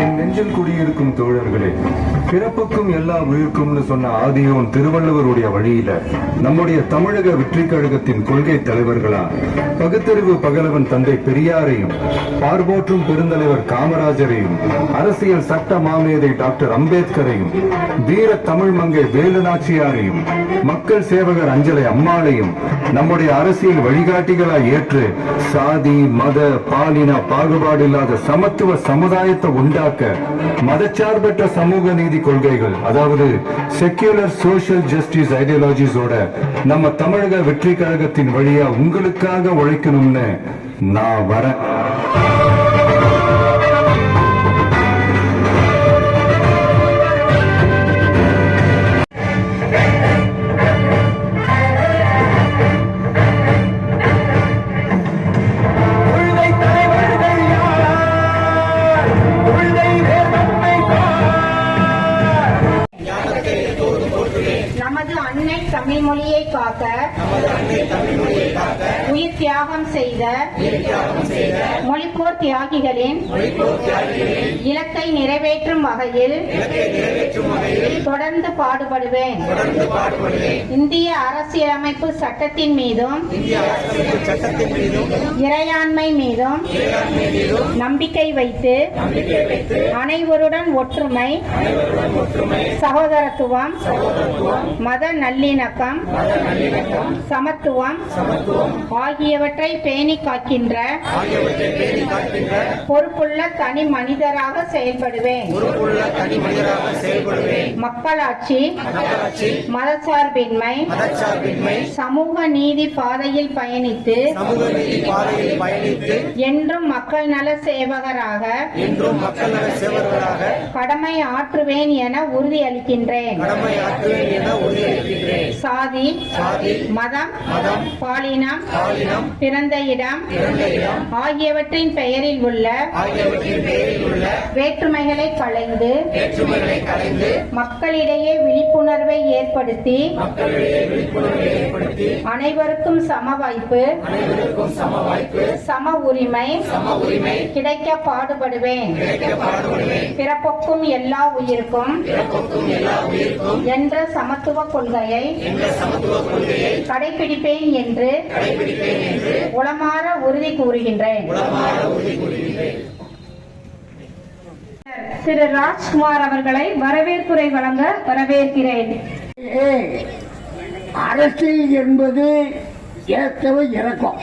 என் நெஞ்சில் குடியிருக்கும் தோழர்களே, பிறப்புக்கும் எல்லா உயிர்க்கும்னு சொன்ன ஆதியோன் திருவள்ளுவருடைய வழியில நம்முடைய தமிழக வெற்றி கழகத்தின் கொள்கை தலைவர்களா பகுத்தறிவு பகலவன் தந்தை பெரியாரையும், பார்போற்றும் பெருந்தலைவர் காமராஜரையும், அரசியல் சட்ட மாமேதை டாக்டர் அம்பேத்கரையும், வீர தமிழ் மங்கை வேலுநாச்சியாரையும், மக்கள் சேவகர் அஞ்சலை அம்மாளையும் நம்முடைய அரசியல் வழிகாட்டிகளாய் ஏற்று சாதி மத பாலின பாகுபாடு இல்லாத சமத்துவ சமுதாயத்தை உண்டாக்க மதச்சார்பற்ற சமூக நீதி கொள்கைகள், அதாவது செக்யூலர் சோசியல் ஜஸ்டிஸ் ஐடியாலஜிஸோட நம்ம தமிழக வெற்றி கழகத்தின் வழியா உங்களுக்காக உழைக்கணும்னு நான் வரேன். நமது அன்னை தமிழ் மொழியை காக்க உயிர் தியாகம் செய்த மொழிப்போர் தியாகிகளின் இலக்கை நிறைவேற்றும் வகையில் தொடர்ந்து பாடுபடுவேன். இந்திய அரசியலமைப்பு சட்டத்தின் மீதும் இறையாண்மை மீதும் நம்பிக்கை வைத்து அனைவருடன் ஒற்றுமை, சகோதரத்துவம், மத நல்லிணக்கம், சமத்துவம் ஆகியவற்றை பேணி காக்கின்ற பொறுப்புள்ள தனி மனிதராக செயல்படுவேன். மக்களாட்சி, மதச்சார்பின்மை, சமூக நீதி பாதையில் பயணித்து என்றும் மக்கள் நல சேவகராக கடமை ஆற்றுவேன் என உறுதியளிக்கின்றேன். சாதி, மதம், பாலினம், பிறந்த இடம் ஆகியவற்றின் பெயரில் உள்ள வேற்றுமைகளை களைந்து மக்களிடையே விழிப்புணர்வை ஏற்படுத்தி அனைவருக்கும் சம வாய்ப்பு, சம உரிமை கிடைக்க பாடுபடுவேன். பிறப்புக்கும் எல்லா உயிருக்கும் என்ற சமத்துவ கொள்கையை கடைபிடிப்பேன் என்று உளமாற உறுதி கூறுகின்றேன். திரு ராஜ்குமார் அவர்களை வரவேற்புரை வழங்க வரவேற்கிறேன். அரசியல் என்பது ஏற்றவை இறக்கும்.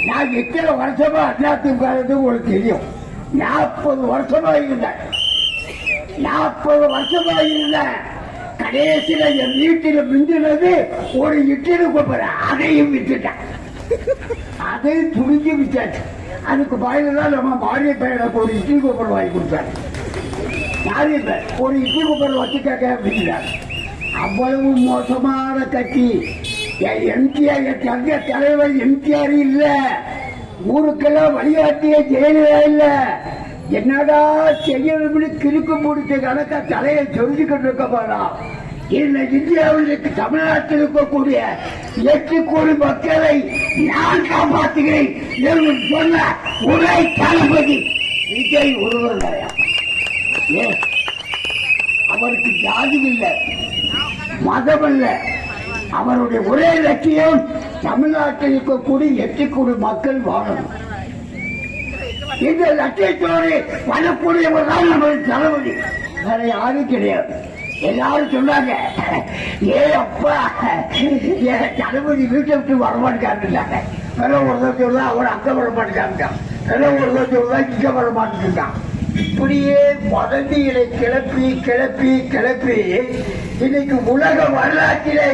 நான் எத்தனை வருஷமா அதிமுக உங்களுக்கு தெரியும். 40 வருஷமா இருந்தேன். 40 வருஷமா இருந்தேன். கடைசியில என் வீட்டில் மிஞ்சினது ஒரு இட்லி கொப்பரை, அதையும் விட்டுட்டேன். அதை துணிஞ்சு விட்டாச்சு. அதுக்கு பதிலாக நம்ம மாரிய பையனுக்கு ஒரு இட்லி கொப்பரை வாங்கி கொடுத்தாரு. மாரிய பையன் ஒரு இட்லி கொப்பரை வச்சு கேட்க விட்டுட்டாரு. அவ்வளவு மோசமான கட்சி. எம்ஜிஆர் தங்க தலைவர் எம்ஜிஆர் இல்ல, ஊருக்கெல்லாம் வழிகாட்டிய ஜெயலலிதா இல்ல. என்னடா செய்யணும்னு கிறுக்கு முடிச்ச கணக்கா தலையை தெரிஞ்சுக்கிட்டு இருக்க போறா. இன்னைக்கு இந்தியாவில் தமிழ்நாட்டில் இருக்கக்கூடிய 8 கோடி மக்களை நான் காப்பாற்றுகிறேன் என்று சொன்ன ஒரே தளபதி விஜய் ஒருவர். அவருக்கு ஜாதி இல்லை, மதம் அல்ல. அவருடைய ஒரே லட்சியம் தமிழ்நாட்டில் இருக்கக்கூடிய 8 கோடி மக்கள் வாழணும். இந்த லட்சியத்தோடு வரக்கூடியவர் தான் நமது தளபதி, வேற யாரும் கிடையாது. எல்லாரும் சொன்னாங்க, ஏ அப்பா தளபதி வீட்டை விட்டு வரமாட்டாங்க. வேற ஒருத்தர் சொல்ல அவர் அங்க வரமாட்டாங்க, வேற ஒருத்தர் சொல்ல இங்க வரமாட்டான். இப்படியே வதந்திகளை கிளப்பி கிளப்பி கிளப்பி இன்னைக்கு உலக வரலாற்றிலே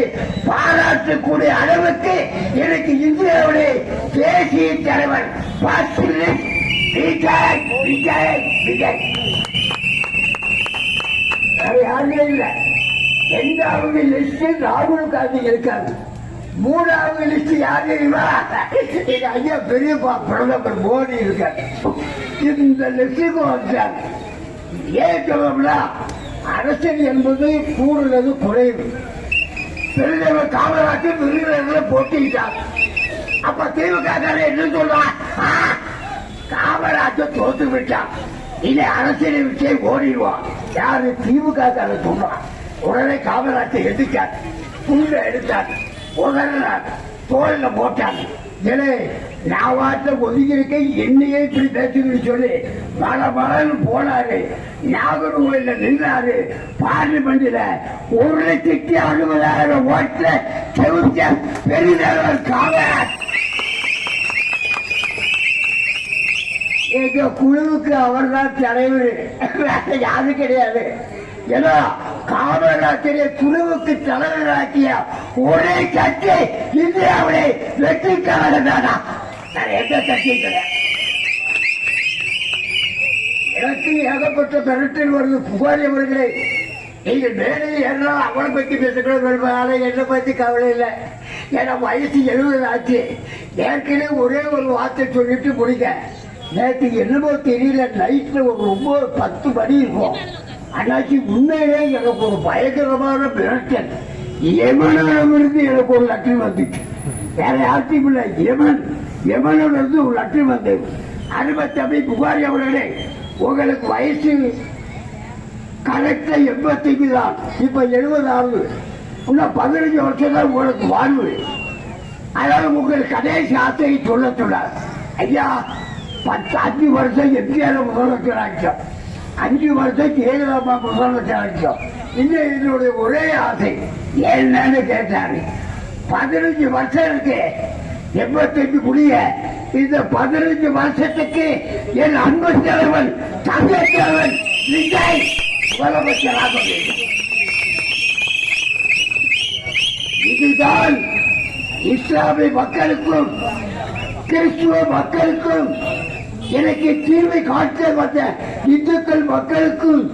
பாராட்டக்கூடிய அளவுக்கு எனக்கு இந்தியாவுடைய தேசிய தலைவர் விஜய் விஜய் விஜய் யாருமே இல்லை. 2வது லிஸ்ட் ராகுல் காந்தி இருக்காங்க. 3வது லிஸ்ட் யாரு தெரியுமா? எங்க ஐயா பெரியப்பா பிரதமர் மோடி இருக்காரு. இந்த லிஸ்டுக்கு வந்தாங்க. ஏன் சொல்லணும்னா அரசியல் என்பது கூடுதல் குறைவு. பெருந்தலைவர் காமராஜர் போட்டிட்டார். அப்ப திமுக என்ன சொல்றான்? காமராஜர் எல்லாத்தையும் தோத்து விட்டான். இனி அரசியலை விட்டே ஓடிடுவான். யாரு திமுக சொன்னான். உடனே காமராஜை எடுத்தார், புல்ல எடுத்தார், உடனார், தோல்ல போட்டார். ஏழை நான் வாட்ட ஒதுங்கிருக்க என்னையே இப்படி பேசுன்னு சொல்லி மழை போனாரு. நாகர்கோவில நின்றாரு. பார்லிமெண்ட்ல 1,60,000 ஓட்டுல செவிச்ச பெருந்தலைவர் காமராஜ். எங்க குழுவுக்கு அவர் தான் தலைவர், யாரு கிடையாது. ஏன்னா காமராஜரை குழுவுக்கு தலைவராக்கிய ஒரே கட்சி இந்தியாவிலே வெற்றிக்காக தானா, எந்த கட்சியும் கிடையாது. எனக்கு ஏகப்பட்ட மிரட்டல் வருது. புகாரி அவர்களே, நீங்கள் மேடையில் ஏறலாம் அவளை பற்றி பேசக்கூட என்னை பற்றி கவலை இல்லை. ஏன்னா வயசு 70 ஆச்சு. ஏற்கனவே ஒரே ஒரு வார்த்தை சொல்லிட்டு முடிக்க. நேற்று என்னமோ தெரியல, நைட்ல ஒரு 9-10 மணி இருக்கும். அன்னைக்கு உண்மையிலே எனக்கு ஒரு பயங்கரமான மிரட்டல். யமனிடமிருந்து எனக்கு ஒரு லெட்டர் வந்துச்சு. வேற யார்ட்டையும் இல்லை, யமனிலிருந்து ஒரு லெட்டர் வந்தது. அருமை தம்பி புகாரி அவர்களே, உங்களுக்கு வயசு கரெக்டா 85 தான். இப்ப 70 ஆகுது. இன்னும் 15 வருஷம் தான் உங்களுக்கு வாழ்வு. அதனால உங்களுக்கு கடைசி ஆசையை சொல்ல சொன்னார். ஐயா 5 வருஷம் எம்ஜிஆர் முதலமைச்சர் ஆச்சோம், 5 வருஷம் ஜெயலலிதா முதலமைச்சர் ஆச்சோம். இன்னும் என்னுடைய ஒரே ஆசை என்னன்னு கேட்டாரு. 15 வருஷம் இருக்கு, 85 முடிய. இந்த 15 வருஷத்துக்கு என் அன்பு தலைவன் தங்க தலைவன் விஜய் முதலமைச்சராக வேண்டும். இதுதான் இஸ்லாமிய மக்களுக்கும் கிறிஸ்துவ மக்களுக்கும் எனக்கு தீர்வை காட்ட வந்த இந்துக்கள் மக்களுக்கும்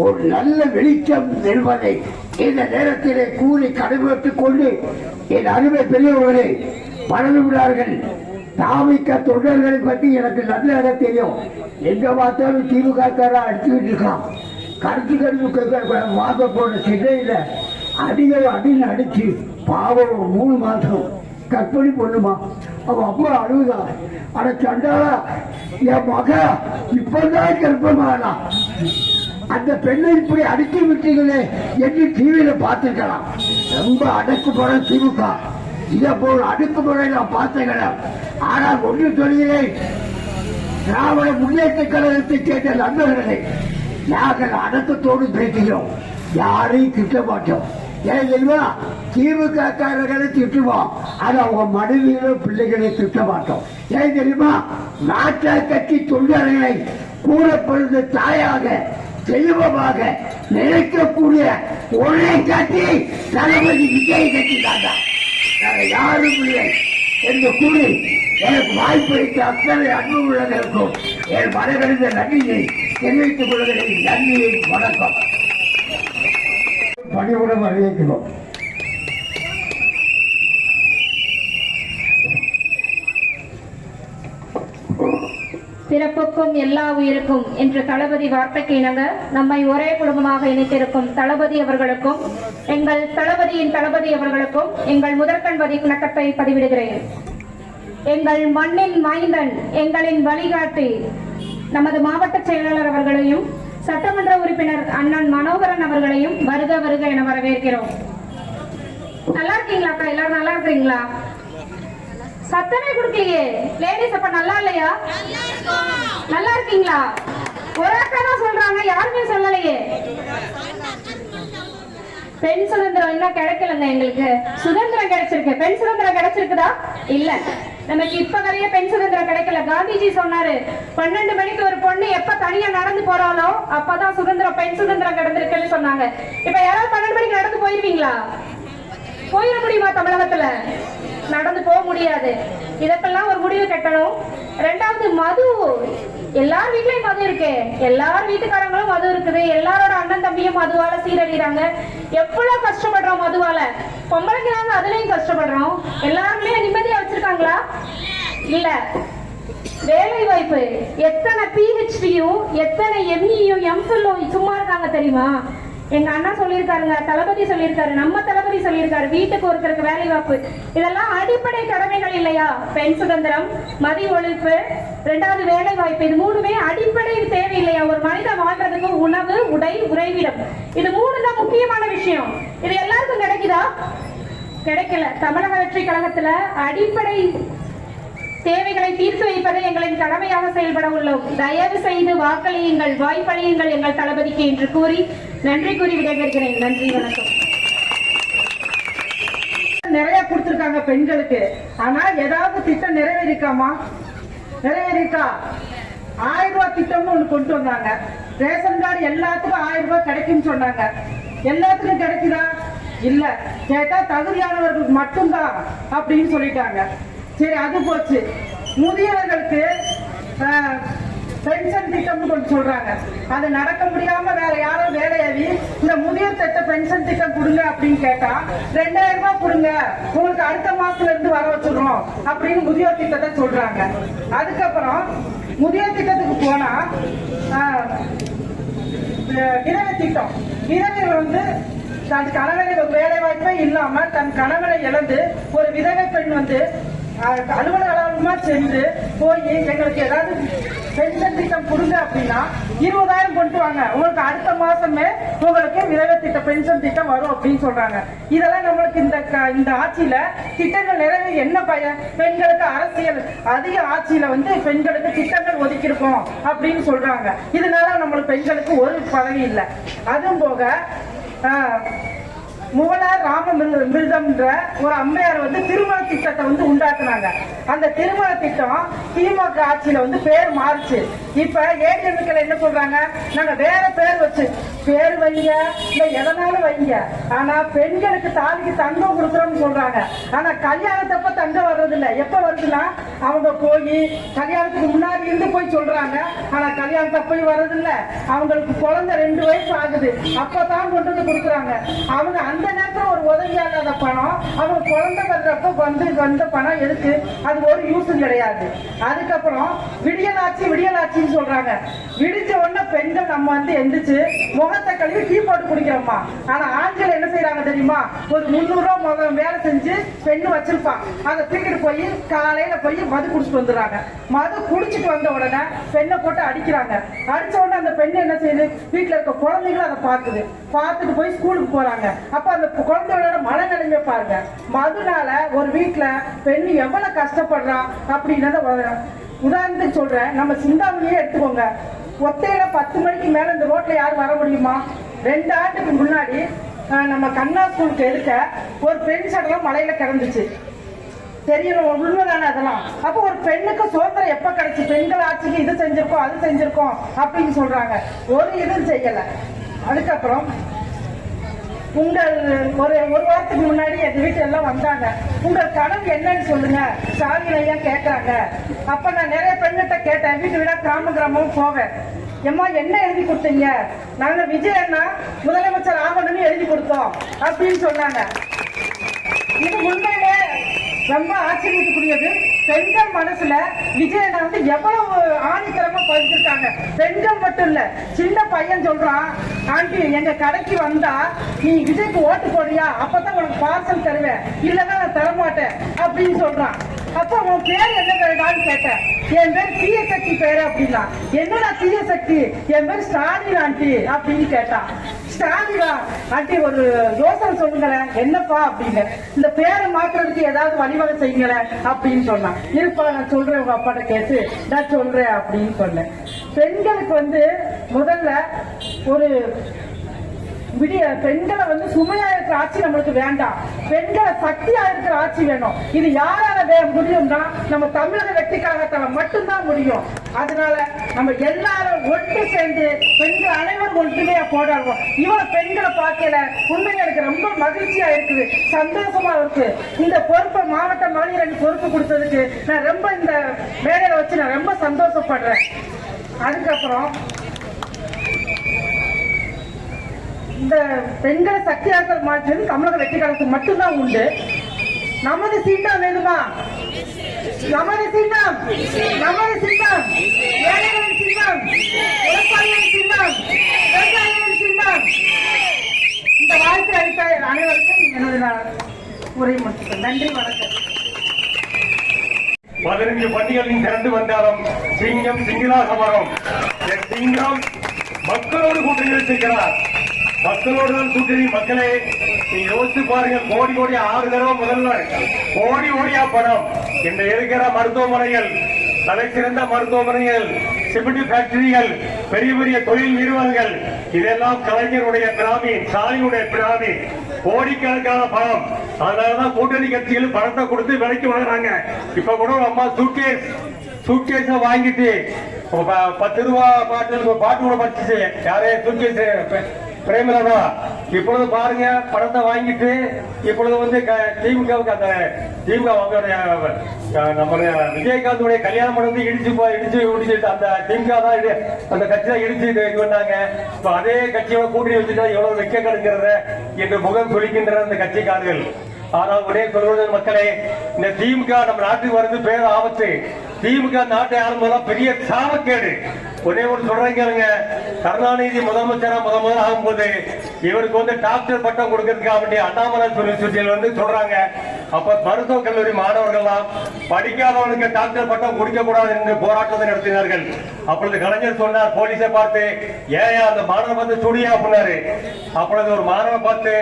ஒரு நல்ல வெளிச்சம் என்பதை இந்த நேரத்திலே கூறி கடமைப்பட்டுக் கொண்டு என் அருமை பெரியவர்களை மறந்து விடார்கள். தாமிக்க தொண்டர்களை பற்றி எனக்கு நல்ல தெரியும். எங்க பார்த்தாலும் திமுக அடிச்சுக்கிட்டு இருக்கான். கருத்து வாங்க போன சிறையில அடின்னு அடிச்சு பாவம் 3 மாதம் கற்பனை பண்ணுமா. அவ அப்பா அழுகுதா, அட சண்டாளா என் மக இப்பதான் கற்பமானா, அந்த பெண்ணை இப்படி அடித்து விட்டீங்களே என்று டிவியில பார்த்துக்கலாம். ரொம்ப அடக்குமுறை திமுக. இதை போல் அடுக்குமுறை நான் பார்த்துக்கிறேன். ஆனால் ஒன்று சொல்கிறேன், திராவிட முன்னேற்ற கழகத்தை கேட்ட நண்பர்களை நாங்கள் அடக்கத்தோடு பேசுகிறோம், யாரையும் திட்ட மாட்டோம். ஏன் தெரியுமா, திமுக காரர்களை திட்டுவோம், ஆனா அவங்க மனைவிகளோ பிள்ளைகளை திட்ட மாட்டோம். ஏன் தெரியுமா, நாட்டை கட்சி தொண்டர்களை கூறப்படுத்த தாயாக தெய்வமாக நினைக்கக்கூடிய ஒரே கட்சி தளபதி விஜய் கட்சி தாண்டா, யாரும் இல்லை என்று கூறி எனக்கு வாய்ப்பளித்த அத்தனை அன்பு உள்ளதற்கும் என் மனதிலிருந்த நன்றியை தெரிவித்துக் கொள்கிறேன். நன்றியை வணக்கம். பணிவுடன் அறிவிக்கிறோம். பிறப்புக்கும் எல்லா உயிருக்கும் என்ற தளபதி வார்த்தைக்கு இணங்க நம்மை ஒரே குடும்பமாக இணைத்திருக்கும் தளபதி அவர்களுக்கும் எங்கள் தளபதியின் தளபதி அவர்களுக்கும் எங்கள் முதற்கண் வணக்கத்தை பதிவிடுகிறேன். எங்கள் மண்ணின் மைந்தன், எங்களின் வழிகாட்டி நமது மாவட்ட செயலாளர் அவர்களையும் சட்டமன்ற உறுப்பினர் அண்ணன் மனோகரன் அவர்களையும் வருக வருக என வரவேற்கிறோம். நல்லா இருக்கீங்களா அக்கா? எல்லாரும் நல்லா இருக்கீங்களா? சத்தமே கொடுக்கலையே லேடிஸ், அப்ப நல்லா இல்லையா? நல்லா இருக்கீங்களா? ஒரு அக்கா தான் சொல்றாங்க, யாருமே சொல்லலையே. பெண் சுதந்திரம் இன்னும் கிடைக்கலங்க. எங்களுக்கு சுதந்திரம் கிடைச்சிருக்கு, பெண் சுதந்திரம் கிடைச்சிருக்குதா? இல்ல, நமக்கு இப்ப வரைய பெண் சுதந்திரம் கிடைக்கல. காந்திஜி சொன்னாரு, 12 மணிக்கு ஒரு பொண்ணு எப்ப தனியா நடந்து போறாளோ அப்பதான் சுதந்திரம், பெண் சுதந்திரம் கிடைந்திருக்குன்னு சொன்னாங்க. இப்ப யாராவது 12 மணிக்கு நடந்து போயிருவீங்களா? போயிட முடியுமா? தமிழகத்துல நடந்து போக முடியாது. இதற்கெல்லாம் ஒரு முடிவு கட்டணும். 2வது, மது. எல்லார் வீட்லயும் மது இருக்கு, எல்லார் வீட்டுக்காரங்களும் மது இருக்குது. எல்லாரோட அண்ணன் தம்பியும் மதுவால சீரழிறாங்க. எவ்வளவு கஷ்டப்படுறோம் மதுவால. பொம்பளைக்கு நாங்க அதுலயும் கஷ்டப்படுறோம். எல்லாருமே நிம்மதியா வச்சிருக்காங்களா? இல்ல. வேலை வாய்ப்பு, எத்தனை PhDயும் எத்தனை ME-யும் MPhil-ம் சும்மா இருக்காங்க தெரியுமா? எங்க அண்ணா சொல்லியிருக்காருங்க, தளபதி சொல்லியிருக்காரு, நம்ம தளபதி சொல்லியிருக்காரு, வீட்டுக்கு ஒருத்தருக்கு வேலை வாய்ப்பு, இதெல்லாம் அடிப்படை கடமைகள் இல்லையா? பெண் சுதந்திரம், மதிய ஒழிப்பு, 2வது வேலை வாய்ப்பு, இது 3மே அடிப்படை தேவை இல்லையா? ஒரு மனிதன் வாழ்றதுக்கு உணவு, உடை, உறைவிடம், இது 3 தான் முக்கியமான விஷயம். இது எல்லாருக்கும் கிடைக்குதா? கிடைக்கல. தமிழக வெற்றி கழகத்துல அடிப்படை தேவைகளை தீர்த்து வைப்பதை எங்களின் கடமையாக செயல்பட உள்ளோம். தயவு செய்து வாக்களியுங்கள், வாய்ப்பளியுங்கள் எங்கள் தளபதிக்கு என்று கூறி நன்றி கூறி விடைபெறுகிறேன். நன்றி, வணக்கம். நிறைய கொடுத்திருக்காங்க பெண்களுக்கு, ஆனா ஏதாவது திட்டம் நிறைவேறிக்காமா? நிறைவேறிக்கா? 1000 ரூபாய் திட்டம்னு ஒண்ணு கொண்டு வந்தாங்க. ரேஷன் கார்டு எல்லாத்துக்கும் 1000 ரூபாய் கிடைக்கும்னு சொன்னாங்க. எல்லாத்துக்கும் கிடைக்குதா? இல்ல. கேட்டா தகுதியானவர்களுக்கு மட்டும்தான் அப்படின்னு சொல்லிட்டாங்க. சரி, அது போச்சு. முதியவர்களுக்கு பென்ஷன் திட்டம் கொண்டு சொல்றாங்க. அது நடக்க முடியாம வேற யாரும் வேலையாவி இந்த முதியோர் திட்ட பென்ஷன் திட்டம் கொடுங்க அப்படின்னு கேட்டா 2000 ரூபாய் கொடுங்க, உங்களுக்கு அடுத்த மாசத்துல இருந்து வர வச்சிடுறோம் அப்படின்னு முதியோர் திட்டத்தை சொல்றாங்க. அதுக்கப்புறம் முதியோர் திட்டத்துக்கு போனா விதவை திட்டம். விதவைகள் வந்து தன் கணவனை வேலை வாய்ப்பே இல்லாம தன் கணவனை இழந்து ஒரு விதவை பெண் வந்து அலுவலகமா சென்று போய் எங்களுக்கு ஏதாவது பென்ஷன் திட்டம் கொடுங்க அப்படின்னா 20,000 கொண்டு வாங்க, உங்களுக்கு அடுத்த மாசமே உங்களுக்கு விதவை திட்ட பென்ஷன் திட்டம் வரும் அப்படின்னு சொல்றாங்க. இதெல்லாம் நம்மளுக்கு இந்த ஆட்சியில திட்டங்கள் நிறைவே என்ன பயன்? பெண்களுக்கு அரசியல் அதிக ஆட்சியில வந்து பெண்களுக்கு திட்டங்கள் ஒதுக்கியிருக்கோம் அப்படின்னு சொல்றாங்க. இதனால நம்மளுக்கு பெண்களுக்கு ஒரு பதவி இல்லை. அதுவும் போக முகலார் ராமமிர்தம்ன்ற ஒரு அம்மையார் வந்து திருமண திட்டத்தை வந்து உண்டாக்குனாங்க. அந்த திருமண திட்டம் திமுக ஆட்சியில வந்து பேர் மாறுச்சு. இப்ப ஏடிஎம்கள் என்ன சொல்றாங்க, நாங்க வேற பேர் வச்சு பேர் வைங்க, இல்ல எதனாலும் வைங்க, ஆனா பெண்களுக்கு தாலிக்கு தங்கம் கொடுக்குறோம்னு சொல்றாங்க. ஆனா கல்யாணத்தப்ப தங்கம் வர்றது இல்ல. எப்ப வருதுன்னா அவங்க போய் கல்யாணத்துக்கு முன்னாடி இருந்து போய் சொல்றாங்க, ஆனா கல்யாணத்தப்பையும் வர்றது இல்ல. அவங்களுக்கு குழந்தை 2 வயசு ஆகுது, அப்பதான் கொண்டு வந்து கொடுக்குறாங்க. அவங்க அந்த நேரத்தில் ஒரு உதவியாகாத பணம், அவங்க குழந்தை வர்றப்ப வந்த பணம் எதுக்கு? அது ஒரு யூஸும் கிடையாது. அதுக்கப்புறம் விடியலாட்சின்னு சொல்றாங்க. விடிஞ்ச உடனே பெண்கள் நம்ம வந்து எந்திரிச்சு முகத்தை கழுவி டீ போட்டு குடிக்கிறோமா. ஆனா ஆண்கள் என்ன செய்யறாங்க தெரியுமா? ஒரு 300 ரூபாய் முதல் வேலை செஞ்சு பெண்ணு வச்சிருப்பான், அதை தூக்கிட்டு போய் காலையில போய் மது குடிச்சிட்டு வந்துடுறாங்க. மது குடிச்சிட்டு வந்த உடனே பெண்ணை போட்டு அடிக்கிறாங்க. அடிச்ச உடனே அந்த பெண்ணு என்ன செய்யுது? வீட்டுல இருக்க குழந்தைங்களும் அதை பார்க்குது. பார்த்துட்டு போய் ஸ்கூலுக்கு போறாங்க. அப்ப அந்த குழந்தைகளோட மனநிலைமை பாருங்க. மதுனால ஒரு வீட்டுல பெண்ணு எவ்வளவு கஷ்டப்படுறான் அப்படின்றத உதாரணத்துக்கு சொல்றேன். நம்ம சிந்தாமணியே எடுத்துக்கோங்க. ஒத்தையில 10 மணிக்கு மேல இந்த ரோட்ல யாரும் வர முடியுமா? 2 ஆண்டுக்கு முன்னாடி நம்ம கண்ணா ஸ்கூலுக்கு எடுக்க ஒரு பெண் சடலம் மலையில கிடந்துச்சு. தெரியல, உண்மைதானே அதெல்லாம்? அப்ப ஒரு பெண்ணுக்கு சுதந்திரம் எப்ப கிடைச்சு? பெண்கள் ஆட்சிக்கு இது செஞ்சிருக்கோம் அது செஞ்சிருக்கோம் அப்படின்னு சொல்றாங்க. ஒரு இதுவும் செய்யல. அதுக்கப்புறம் உங்கள் ஒரு வாரத்துக்கு முன்னாடி எங்க வீட்டு எல்லாம் வந்தாங்க. உங்கள் கனவு என்னன்னு சொல்லுங்க சாதியிலையா கேட்கறாங்க. அப்ப நான் நிறைய பெண்கிட்ட கேட்டேன். வீட்டு வீடா கிராமமும் போவேன். எம்மா என்ன எழுதி கொடுத்தீங்க? நாங்க விஜய் அண்ணா முதலமைச்சர் ஆகணும்னு எழுதி கொடுத்தோம் அப்படின்னு சொன்னாங்க. இது உண்மையிலே ரொம்ப ஆச்சரியத்துக்குரியது. பெண்கள் மனசுல விஜயனை வந்து எவ்வளவு ஆணித்தரமா பதிச்சிருக்காங்க. பெண்கள் மட்டும் இல்ல, சின்ன பையன் சொல்றான், ஆண்டி எங்க கடைக்கு வந்தா நீ விஜய்க்கு ஓட்டு போடுறியா? அப்பதான் உனக்கு பார்சல் தருவேன், இல்லன்னா நான் தரமாட்டேன் அப்படின்னு சொல்றான். அப்ப உன் பேர் என்ன பேருடான்னு கேட்டேன். என் பேர் தீய சக்தி பேரு அப்படின்னா. என்னடா தீய சக்தி? என் பேர் ஸ்டாலின் ஆண்டி அப்படின்னு கேட்டான். ஸ்டாலினா ஆண்டி ஒரு யோசனை சொல்லுங்களேன். என்னப்பா அப்படின்னு. இந்த பேரை மாற்றுறதுக்கு ஏதாவது வழிவகை செய்யுங்களேன் அப்படின்னு சொன்னான். இருப்பா நான் சொல்றேன், உங்க அப்பாட்ட கேட்டு நான் சொல்றேன் அப்படின்னு சொன்னேன். பெண்களுக்கு வந்து முதல்ல ஒரு பெண்களை வந்து சுமையா இருக்கிற ஆட்சி நம்மளுக்கு வேண்டாம். பெண்களை சக்தியா இருக்கிற ஆட்சி வேணும். இது யாரால முடியும்னா நம்ம தமிழக வெற்றி கழகத்தால மட்டும்தான் முடியும். அதனால நம்ம எல்லாரும் ஒன்று சேர்ந்து பெண்கள் அனைவரும் ஒன்றுமையா போராடுவோம். இவ்வளவு பெண்களை பார்க்கல உண்மையில எனக்கு ரொம்ப மகிழ்ச்சியா இருக்குது, சந்தோஷமா இருக்கு. இந்த பொறுப்பை மாவட்ட மகளிர் அணி பொறுப்பு கொடுத்ததுக்கு நான் ரொம்ப இந்த மேடையில வச்சு நான் ரொம்ப சந்தோஷப்படுறேன். அதுக்கப்புறம் இந்த பெண்களை சக்தியாக்கல் மாற்றது தமிழக வெற்றி கழகத்துக்கு மட்டும்தான் உண்டு. நமது சின்னம் வேணுமா? நமது சின்னம், நமது சின்னம், ஏழைகளின் சின்னம், விவசாயிகளின் சின்னம், விவசாயிகளின் சின்னம். வாழ்த்துக்கள். நன்றி, வணக்கம். 15 பண்டிகைகளின் திரண்டு வந்தாலும் சிங்கம் சிங்களாக வரும். சிங்கம் மக்களோடு கூட்டணி வச்சிருக்கிறார். மக்களோடு தான் கூட்டணி. மக்களே, நீங்க யோசிச்சு பாருங்க. கோடி கோடி 6 தடவை முதல்வர் கோடி கோடியா பணம். இந்த இருக்கிற மருத்துவமனைகள், தலை சிறந்த மருத்துவமனைகள், சிமெண்ட் ஃபேக்டரிகள், பெரிய பெரிய தொழில் நிறுவனங்கள், இதெல்லாம் கலைஞருடைய பிராமி, ஸ்டாலினுடைய பிராமி. கோடிக்கணக்கான பணம். அதனாலதான் கூட்டணி கட்சிகள் பணத்தை கொடுத்து விலைக்கு வாங்குறாங்க. இப்ப கூட அம்மா சூட்கேஸ வாங்கிட்டு 10 ரூபா பாட்டு கூட படிச்சு யாரே சூட்கேஸ் பிரேமலதா இப்பொழுது பாருங்க, பணத்தை வாங்கிட்டு இப்பொழுது வந்து திமுகவுக்கு அந்த திமுக நம்ம விஜயகாந்துடைய கல்யாணம் பண்ணி இடிச்சு முடிச்சுட்டு அந்த திமுக தான் அந்த கட்சி தான் இடிச்சு இது பண்ணாங்க. இப்ப அதே கட்சியோட கூட்டணி வச்சுட்டா எவ்வளவு வெக்க கெடுக்கிறது என்று முகம் சொல்லிக்கின்ற அந்த கட்சிக்காரர்கள். ஆனால் உடனே சொல்வது மக்களே, இந்த திமுக நம்ம நாட்டுக்கு வருது பேர் ஆபத்து. திமுக நாட்டை ஆளும்போது பெரிய சாவக்கேடு. ஒரே ஒரு சொல்றீங்க, கருணாநிதி முதலமைச்சரா முதல் ஆகும்போது இவருக்கு வந்து டாக்டர் பட்டம் கொடுக்கறதுக்காக வேண்டிய அண்ணாமலை யூனிவர்சிட்டியில் வந்து சொல்றாங்க. அப்ப மருத்துவக் கல்லூரி மாணவர்கள்லாம் படிக்காதவனுக்கு டாக்டர் பட்டம் கொடுக்க கூடாது என்று போராட்டத்தை நடத்தினார்கள். அப்பொழுது கலைஞர் சொன்னார் போலீஸை பார்த்து, ஏன் அந்த மாணவனை பார்த்து சுடியா அப்படின்னாரு. அப்பொழுது ஒரு மாணவனை பார்த்து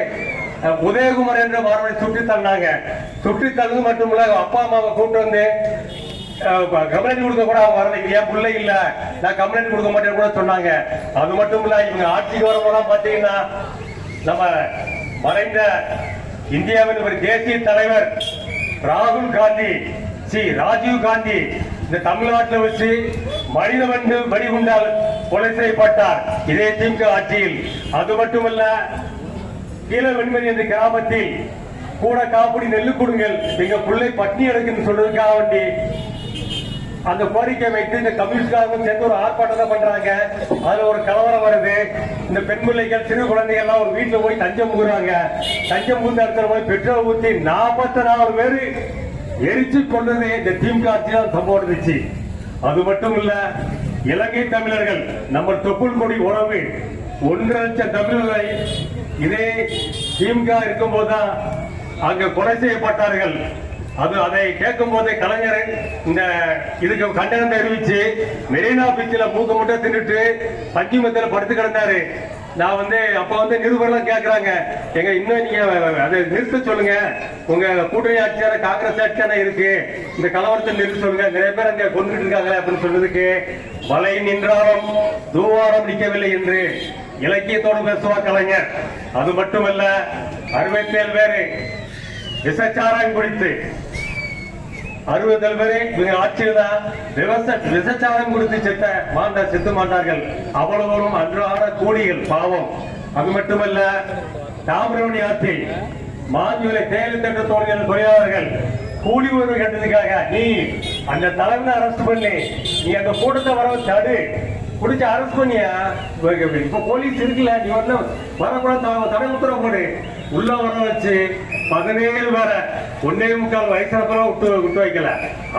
உதயகுமார் என்ற மாணவனை சுற்றி தள்ளினாங்க. சுற்றி தள்ளது மட்டுமல்ல, அப்பா அம்மாவை கூட்டு வந்து கம்ப்ளைண்ட் கொடுக்க கூட அவங்க வரல. ஏன் பிள்ளை இல்ல, நான் கம்ப்ளைண்ட் கொடுக்க மாட்டேன்னு கூட சொன்னாங்க. அது மட்டும் இல்ல, இவங்க ஆட்சிக்கு வரும்போது பாத்தீங்கன்னா நம்ம மறைந்த இந்தியாவின் ஒரு தேசிய தலைவர் ராகுல் காந்தி, ராஜீவ் காந்தி இந்த தமிழ்நாட்டில் வச்சு மனித வெடிகுண்டால் கொலை செய்யப்பட்டார் இதே திமுக ஆட்சியில். அது மட்டுமல்ல, கீழ வெண்மணி என்ற கிராமத்தில் கூட காப்படி நெல்லு கொடுங்கள், எங்க பிள்ளை பட்னி எடுக்குன்னு சொல்றதுக்காக வேண்டி அந்த கோரிக்கை வைத்து இந்த கம்யூனிஸ்ட்காரங்க சேர்ந்து ஒரு ஆர்ப்பாட்டம் பண்றாங்க. அதுல ஒரு கலவரம் வருது. இந்த பெண் பிள்ளைகள், சிறு குழந்தைகள் எல்லாம் ஒரு வீட்டுல போய் தஞ்சம் புகுறாங்க. தஞ்சம் புகுந்த இடத்துல போய் பெட்ரோல் ஊற்றி 44 பேரு எரிச்சு கொண்டது இந்த திமுக ஆட்சியால் சம்பவம் இருந்துச்சு. அது மட்டும் இல்ல, இலங்கை தமிழர்கள் நம்ம தொப்புள் கொடி உறவு 1.5 லட்சம் தமிழர்களை இதே திமுக இருக்கும் போதுதான் அங்க கொலை செய்யப்பட்டார்கள். அதை கேட்கும் போதே கலைஞர் இந்த இதுக்கு கண்டனம் தெரிவிச்சு மெரினா பீச்சில் மூக்க முட்டை தின்னுட்டு பஞ்சிமத்தில் படுத்து கிடந்தாரு. நான் வந்து அப்ப வந்து நிருபர்லாம் கேட்கறாங்க, எங்க இன்னும் நீங்க அதை நிறுத்த சொல்லுங்க, உங்க கூட்டணி ஆட்சியான காங்கிரஸ் ஆட்சியான இருக்கு, இந்த கலவரத்தை நிறுத்த சொல்லுங்க, நிறைய பேர் அங்க கொண்டுட்டு இருக்காங்க அப்படின்னு சொல்றதுக்கு வலை நின்றாலும் தூவாரம் நிற்கவில்லை என்று இலக்கியத்தோடு பேசுவார் கலைஞர். அது மட்டுமல்ல, 67 பேரு விசச்சாரம் குடித்து 60 பேரை இவங்க ஆட்சியில் தான் விசச்சாரம் கொடுத்து செத்து மாட்டார்கள். அவ்வளவும் அன்றாட கூலிகள் பாவம். அது மட்டுமல்ல, தாமிரவணி ஆற்றில் மாஞ்சூலை தேயிலை தட்டு தொழிலாளர்கள் கூலி உறவு கட்டதுக்காக நீ அந்த தலைவனை அரெஸ்ட் பண்ணி நீ அந்த கூட்டத்தை வர தடு குடிச்சு அரெஸ்ட் பண்ணியா. இப்ப போலீஸ் இருக்குல்ல, நீ வரக்கூடாது, தடை உத்தரவு போடு. உள்ள வர வச்சு 17 வர 1.25 வயசுல விட்டு வைக்கல,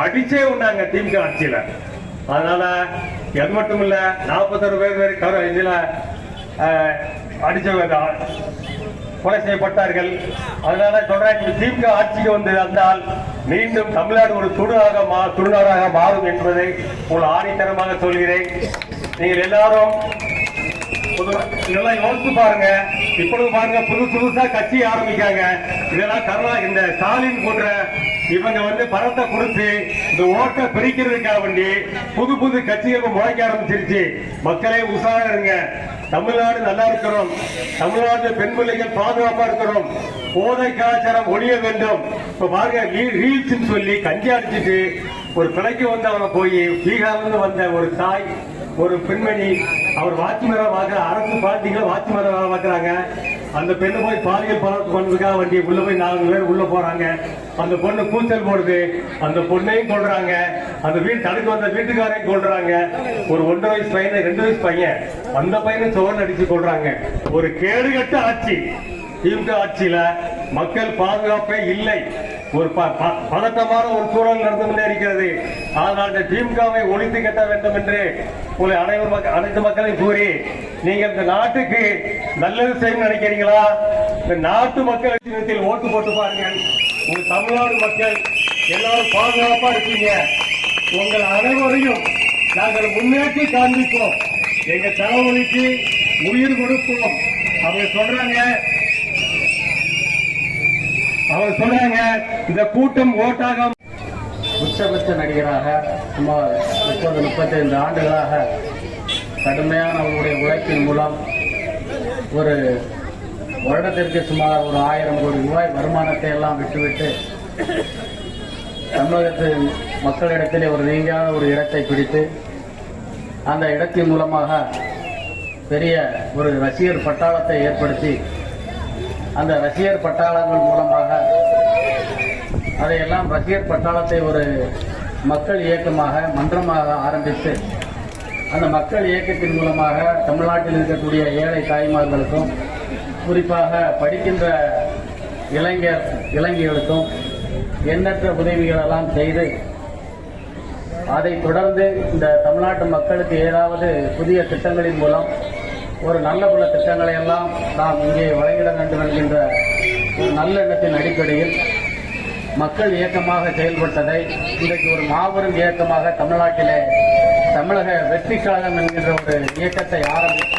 அடிச்சே உண்டாங்க திமுக ஆட்சியில. அதனால அது மட்டும் இல்ல, 46 பேர் இதுல அடிச்ச கொலை செய்யப்பட்டார்கள். அதனால சொல்றேன், திமுக ஆட்சிக்கு வந்து வந்தால் மீண்டும் தமிழ்நாடு ஒரு சுடுநாடாக மாறும் என்பதை உங்கள் ஆணித்தரமாக சொல்கிறேன். நீங்கள் எல்லாரும் இதெல்லாம் யோசிச்சு பாருங்க. இப்பொழுது பாருங்க, புதுசா கட்சி ஆரம்பிக்காங்க. இதெல்லாம் இந்த ஸ்டாலின் போன்ற இவங்க வந்து பணத்தை கொடுத்து இந்த ஓட்டை பிரிக்கிறதுக்காக வேண்டி புது கட்சிகள் முளைக்க ஆரம்பிச்சிருச்சு. மக்களே உஷாரா இருங்க. தமிழ்நாடு நல்லா இருக்கிறோம், தமிழ்நாடு பெண் பிள்ளைகள் பாதுகாப்பா இருக்கிறோம், போதை கலாச்சாரம் ஒழிய வேண்டும். இப்ப பாருங்க, ரீல்ஸ் சொல்லி கஞ்சி அடிச்சுட்டு ஒரு பிழைக்கு வந்தவங்க போய் பீகார்ல வந்த ஒரு தாய், ஒரு பெண்மணி, அவர் வாட்சிமரம் வாக்குற அரசு பார்ட்டிகளை வாட்சிமரம் வாக்குறாங்க. அந்த பெண்ணு போய் பாலியல் பலத்து பண்ணுறதுக்காக வண்டி உள்ள போய் 4 பேர் உள்ள போறாங்க. அந்த பொண்ணு கூச்சல் போடுது, அந்த பொண்ணையும் கொள்றாங்க, அந்த வீட்டு தடுக்க வந்த வீட்டுக்காரையும் கொள்றாங்க. ஒரு 1.5 வயசு பையன், 2 வயசு பையன், அந்த பையனை சோழன் அடிச்சு கொள்றாங்க. ஒரு கேடுகட்ட ஆட்சி திமுக ஆட்சியில. மக்கள் பாதுகாப்பே இல்லை. ஒரு பதட்டமான ஒரு சூழல் நடந்து கொண்டே இருக்கிறது. ஆனால் இந்த திமுகவை ஒழித்து கட்ட வேண்டும் என்று அனைத்து மக்களையும் கூறி, நீங்கள் இந்த நாட்டுக்கு நல்லது செய்ய நினைக்கிறீங்களா? இந்த நாட்டு மக்கள் ஓட்டு போட்டு பாருங்கள். உங்க தமிழ்நாடு மக்கள் எல்லாரும் பாதுகாப்பா இருக்கீங்க. உங்கள் அனைவரையும் நாங்கள் முன்னேற்றி காண்பிப்போம். எங்க தலைவலிக்கு உயிர் கொடுப்போம். அவங்க சொல்றாங்க இந்த கூட்டம் ஓட்டாக. உச்சபட்ச நடிகராக சுமார் 30-35 ஆண்டுகளாக கடுமையான அவருடைய உழைப்பின் மூலம் ஒரு வருடத்திற்கு சுமார் ஒரு 1000 கோடி ரூபாய் வருமானத்தை எல்லாம் விட்டுவிட்டு தமிழகத்தின் மக்களிடத்திலே ஒரு நீங்காத ஒரு இடத்தை பிடித்து அந்த இடத்தின் மூலமாக பெரிய ஒரு ரசிகர் பட்டாளத்தை ஏற்படுத்தி அந்த ரசிகர் பட்டாளங்கள் மூலமாக அதையெல்லாம் ரசிகர் பட்டாளத்தை ஒரு மக்கள் இயக்கமாக மன்றமாக ஆரம்பித்து அந்த மக்கள் இயக்கத்தின் மூலமாக தமிழ்நாட்டில் இருக்கக்கூடிய ஏழை தாய்மார்களுக்கும் குறிப்பாக படிக்கின்ற இளைஞர்களுக்கும் எண்ணற்ற உதவிகளெல்லாம் செய்து அதைத் தொடர்ந்து இந்த தமிழ்நாட்டு மக்களுக்கு ஏதாவது புதிய திட்டங்களின் மூலம் ஒரு நல்ல பல திட்டங்களை எல்லாம் நாம் இங்கே வழங்கிட வேண்டும் என்கின்ற ஒரு நல்லெண்ணத்தின் அடிப்படையில் மக்கள் இயக்கமாக செயல்பட்டதை இன்றைக்கு ஒரு மாபெரும் இயக்கமாக தமிழ்நாட்டிலே தமிழக வெற்றி கழகம் என்கின்ற ஒரு இயக்கத்தை ஆரம்பித்து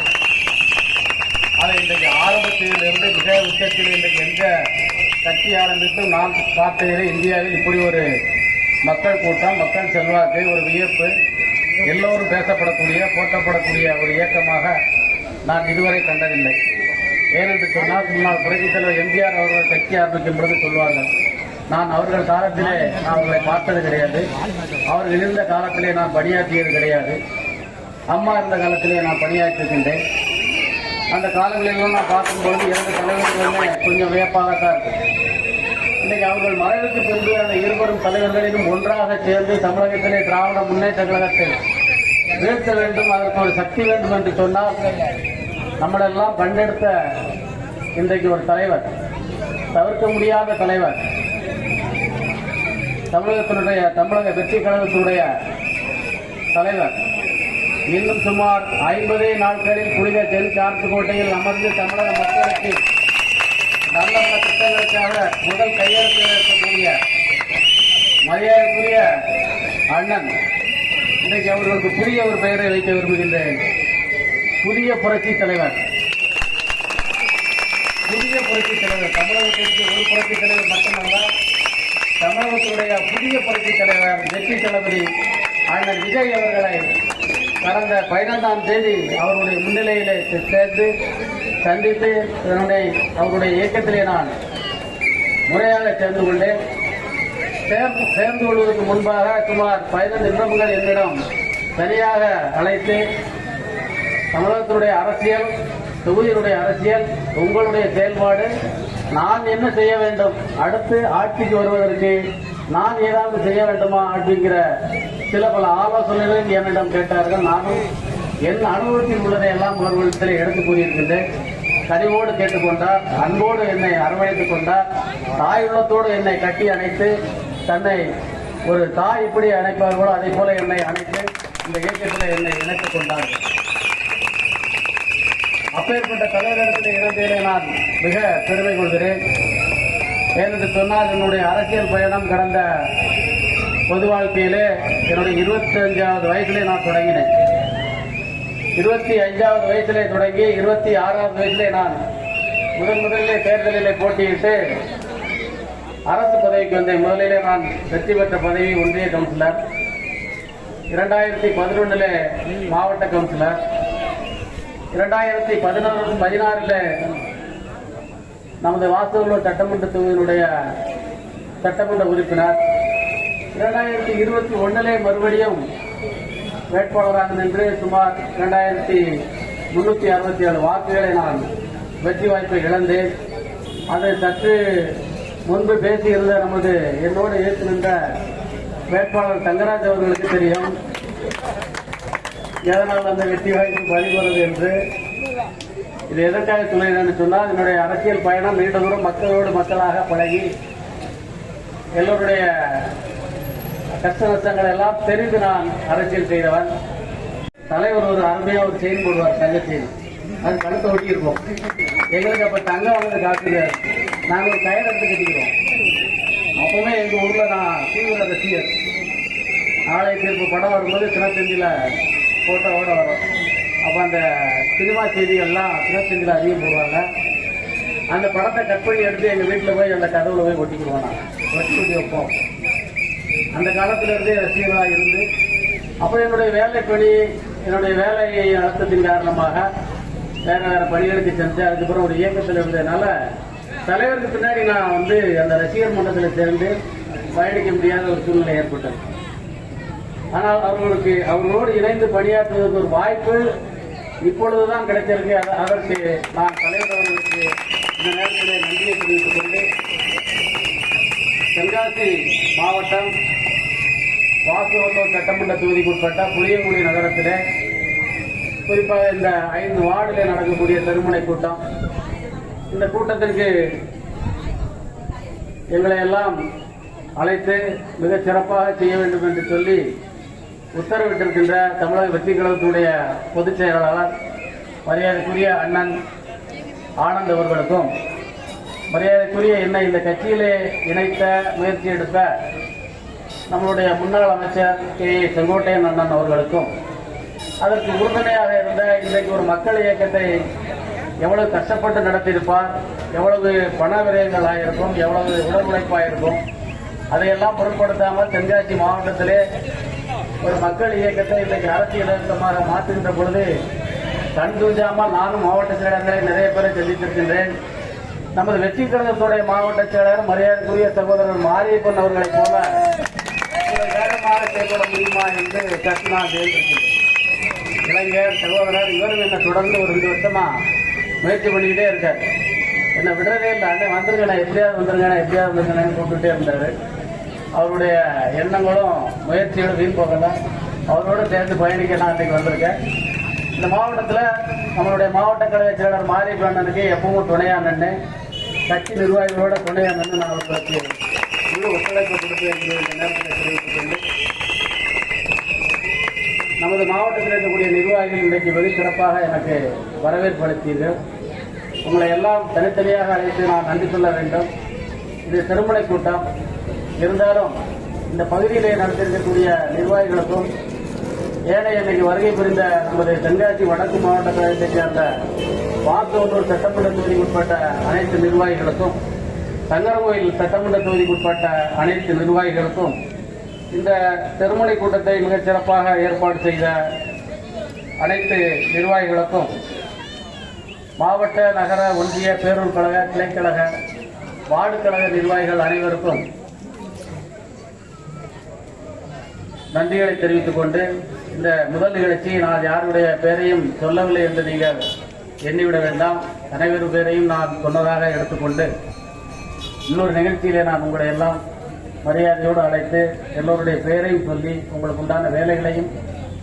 அதை இன்றைக்கு ஆரம்பத்திலிருந்து மிக உச்சத்தில் இன்றைக்கு எந்த கட்சி ஆரம்பித்தும் நாம் பார்த்ததிலே இந்தியாவில் இப்படி ஒரு மக்கள் கூட்டம், மக்கள் செல்வாக்கு, ஒரு வியப்பு, எல்லோரும் பேசப்படக்கூடிய போற்றப்படக்கூடிய ஒரு இயக்கமாக நான் இதுவரை கண்டதில்லை. ஏனென்று சொன்னால் முன்னாள் புரட்சித் தலைவர் எம்ஜிஆர் அவர்கள் கட்சி ஆரம்பிக்கும் பொழுது சொல்வார்கள், நான் அவர்கள் காலத்திலே நான் அவர்களை பார்த்தது கிடையாது, அவர்கள் இருந்த காலத்திலே நான் பணியாற்றியது கிடையாது, அம்மா இருந்த காலத்திலே நான் பணியாற்றிருக்கின்றேன். அந்த காலங்களிலும் நான் பார்க்கும்பொழுது 2 தலைவர்களுமே கொஞ்சம் வியப்பாகத்தான் இருக்கு. இன்னைக்கு அவர்கள் மறைவுக்கு பின்பு அந்த இருவரும் தலைவர்களிலும் ஒன்றாக சேர்ந்து தமிழகத்திலே திராவிட முன்னேற்ற கழகத்தை வீழ்த்த வேண்டும், அதற்கு ஒரு சக்தி வேண்டும் என்று சொன்னால் நம்மளெல்லாம் கண்டெடுத்த இன்றைக்கு ஒரு தலைவர், தவிர்க்க முடியாத தலைவர், தமிழக வெற்றி கழகத்தினுடைய தலைவர் இன்னும் சுமார் 50 நாட்களில் புனித தென் சார்த்துக்கோட்டையில் அமர்ந்து தமிழக மக்களுக்கு நல்ல நல்ல திட்டங்களுக்காக முதல் கையெழுத்து இருக்கக்கூடிய மரியாதைக்குரிய அண்ணன், இன்றைக்கு அவர்களுக்கு புதிய ஒரு பெயரை வைக்க விரும்புகின்றேன். புதிய புரட்சி தலைவர், புதிய புரட்சி தலைவர், தமிழகத்திற்கு ஒரு புரட்சி தலைவர் மட்டுமல்ல, தமிழகத்துடைய புதிய புரட்சி தலைவர் வெற்றி தளபதி அண்ணன் விஜய் அவர்களை கடந்த 12ஆம் தேதி அவருடைய முன்னிலையிலே சேர்ந்து சந்தித்து அவருடைய இயக்கத்திலே நான் முறையாக சேர்ந்து கொண்டேன். சேர்ந்து கொள்வதற்கு முன்பாக சுமார் 15 நிமிடங்கள் என்னிடம் சரியாக அழைத்து தமிழகத்தினுடைய அரசியல், தொகுதியினுடைய அரசியல், உங்களுடைய செயல்பாடு, நான் என்ன செய்ய வேண்டும், அடுத்து ஆட்சிக்கு வருவதற்கு நான் ஏதாவது செய்ய வேண்டுமா அப்படிங்கிற சில பல ஆலோசனைகளை என்னிடம் கேட்டார்கள். நானும் என் அனுபவத்தில் உள்ளதை எல்லாம் அவர்களிடத்தில் எடுத்து கூறியிருக்கின்றேன். கனிவோடு கேட்டுக்கொண்டார், அன்போடு என்னை அரவணைத்துக் கொண்டார், தாய் உள்ளத்தோடு என்னை கட்டி அணைத்து, தன்னை ஒரு தாய் இப்படி அணைப்பார்களோ அதை போல என்னை அணைத்து இந்த இயக்கத்தில் என்னை இணைத்துக் கொண்டார்கள். அப்பேற்பட்ட தலைவரிடத்தில் இணைந்ததிலே நான் மிக பெருமை கொள்கிறேன். ஏனென்று சொன்னால் என்னுடைய அரசியல் பயணம் கடந்த பொது வாழ்க்கையிலே என்னுடைய 25வது வயதிலே நான் தொடங்கினேன். 25வது வயதிலே தொடங்கி 26வது வயதிலே நான் முதலிலே தேர்தலிலே போட்டியிட்டு அரசு பதவிக்கு வந்தேன். முதலிலே நான் வெற்றி பெற்ற பதவி ஒன்றிய கவுன்சிலர், 2011 மாவட்ட கவுன்சிலர், 2016 நமது வாசூர் சட்டமன்ற தொகுதியினுடைய சட்டமன்ற உறுப்பினர், 2021 மறுபடியும் வேட்பாளராக நின்று சுமார் 2367 வாக்குகளை நான் வெற்றி வாய்ப்பை இழந்தேன். அதை சற்று முன்பு பேசியிருந்த என்னோடு ஏற்று நின்ற வேட்பாளர் தங்கராஜ் அவர்களுக்கு தெரியும் எதனால் அந்த வெற்றி வாய்ப்பு பறிபோறது என்று. இது எதற்காக சொல்கிறேன் சொன்னால், என்னுடைய அரசியல் பயணம் நீண்ட தூரம் மக்களோடு மக்களாக பழகி எல்லோருடைய கஷ்ட நஷ்டங்கள் எல்லாம் தெரிந்து நான் அரசியல் செய்தவன். தலைவர் ஒரு அருமையாக ஒரு செயின் போடுவார், தங்க செயின், அது கழுத்தை ஒட்டியிருப்போம். எங்களுக்கு அப்ப தங்கம் வாங்க காசு, நாங்கள் ஒரு கயிறு எடுத்து கட்டிக்கிறோம். அப்பவுமே எங்கள் ஊரில் நான் தீவிர ரசிகர். நாளை தீர்ப்பு படம் வரும்போது தினத்தந்தியில் ஃபோட்டோவோட வரும். அப்போ அந்த சினிமா செய்திகள்லாம் தினத்தந்தியில் அதிகம் போடுவாங்க. அந்த படத்தை கட் பண்ணி எடுத்து எங்கள் வீட்டில் போய் அந்த கதவுல போய் ஒட்டிக்கிடுவோம். நான் ஒட்டி வைப்போம். அந்த காலத்திலிருந்தே ரசிகர்களாக இருந்து அப்போ என்னுடைய வேலைப்பணி, என்னுடைய வேலையை நடத்தத்தின் காரணமாக வேற வேற பணிகளுக்கு செஞ்சு அதுக்கப்புறம் ஒரு இயக்கத்தில் இருந்ததுனால தலைவருக்கு பின்னாடி நான் வந்து அந்த ரசிகர் மன்றத்தில் சேர்ந்து பயணிக்க முடியாத ஒரு சூழ்நிலை ஏற்பட்டது. ஆனால் அவர்களோடு இணைந்து பணியாற்றுவதற்கு ஒரு வாய்ப்பு இப்பொழுதுதான் கிடைத்திருக்கு. அதற்கு நான் தலைவர் அவர்களுக்கு இந்த நேரத்தில் நன்றியை தெரிவித்துக் கொண்டு தென்காசி மாவட்டம் வாசுவல்லூர் சட்டமன்ற தொகுதிக்குட்பட்ட புளியங்குடி நகரத்திலே குறிப்பாக இந்த 5 வார்டில் நடக்கக்கூடிய தெருமுனை கூட்டம், இந்த கூட்டத்திற்கு எங்களை எல்லாம் அழைத்து மிகச் சிறப்பாக செய்ய வேண்டும் என்று சொல்லி உத்தரவிட்டிருக்கின்ற தமிழக வெற்றி கழகத்துடைய பொதுச் செயலாளர் மரியாதைக்குரிய அண்ணன் ஆனந்த் அவர்களுக்கும், மரியாதைக்குரிய என்னை இந்த கட்சியிலே இணைத்த முயற்சி எடுத்த நம்மளுடைய முன்னாள் அமைச்சர் கே.ஏ. செங்கோட்டையன் அண்ணன் அவர்களுக்கும், அதற்கு உறுதுணையாக இருந்த இன்றைக்கு ஒரு மக்கள் இயக்கத்தை எவ்வளவு கஷ்டப்பட்டு நடத்தியிருப்பார், எவ்வளவு பண விரயங்கள் ஆயிருக்கும், எவ்வளவு உடல் உழைப்பாயிருக்கும், அதையெல்லாம் பொருட்படுத்தாமல் தென்காசி மாவட்டத்திலே ஒரு மக்கள் இயக்கத்தை இன்றைக்கு அரசியல் இயக்கமாக மாற்றுகின்ற பொழுது கண் தூஞ்சாமல் நானும் மாவட்ட செயலாளர்களை நிறைய பேரை சந்தித்திருக்கின்றேன். நமது வெற்றி கழகத்துடைய மாவட்ட செயலாளர் மரியாதைக்குரிய சகோதரர் மாரியப்பன் அவர்களைப் போல வேகமாக செயல்பட முடியுமா என்று சற்று நான் தேர்ந்தெடுக்கின்றேன். இளைஞர் சகோதரர் இவரும் என்ன தொடர்ந்து ஒரு 2 வருஷமா முயற்சி பண்ணிக்கிட்டே இருக்கார். என்னை விடுறதே இல்லை. அண்ணே வந்துருங்க, நான் எப்படியாவது வந்துருங்கன்னு கூப்பிட்டுட்டே இருந்தார். அவருடைய எண்ணங்களும் முயற்சிகளும் வீண் போகல. அவரோடு சேர்ந்து பயணிக்க நான் இன்றைக்கு வந்திருக்கேன். இந்த மாவட்டத்தில் நம்மளுடைய மாவட்ட கழக செயலாளர் மாரியப்பண்ணனுக்கு எப்பவும் துணையா நின்று கட்சி நிர்வாகிகளோட துணையா நின்று நான் அவர்களுக்கு முழு ஒத்துழைப்பு கொடுத்து என்று இந்த நேரத்தில் தெரிவித்துக் கொண்டு நமது மாவட்டத்தில் இருக்கக்கூடிய நிர்வாகிகள் இன்றைக்கு வெகு சிறப்பாக எனக்கு வரவேற்பு அளித்தீர்கள். உங்களை எல்லாம் தனித்தனியாக அழைத்து நான் நன்றி சொல்ல வேண்டும். இது திருமணை கூட்டம் இருந்தாலும் இந்த பகுதியிலே நடத்திருக்கக்கூடிய நிர்வாகிகளுக்கும் ஏனைய இன்னைக்கு வருகை புரிந்த நமது தென்காசி வடக்கு மாவட்ட கழகத்தைச் சேர்ந்த வாசவனூர் சட்டமன்ற தொகுதிக்குட்பட்ட அனைத்து நிர்வாகிகளுக்கும், சங்கரகோயில் சட்டமன்ற தொகுதிக்குட்பட்ட அனைத்து நிர்வாகிகளுக்கும், இந்த திருமணை கூட்டத்தை மிகச் சிறப்பாக ஏற்பாடு செய்த அனைத்து நிர்வாகிகளுக்கும், மாவட்ட நகர ஒன்றிய பேரூர் கழக கிளைக்கழக வார்டு கழக நிர்வாகிகள் அனைவருக்கும் நன்றிகளை தெரிவித்துக் கொண்டு இந்த முதல் நிகழ்ச்சி நான் யாருடைய பேரையும் சொல்லவில்லை என்று நீங்கள் எண்ணிவிட வேண்டாம். அனைவரும் பேரையும் நான் சொன்னதாக எடுத்துக்கொண்டு இன்னொரு நிகழ்ச்சியிலே நான் உங்களை எல்லாம் மரியாதையோடு அழைத்து எல்லோருடைய பெயரையும் சொல்லி உங்களுக்கு உண்டான வேலைகளையும்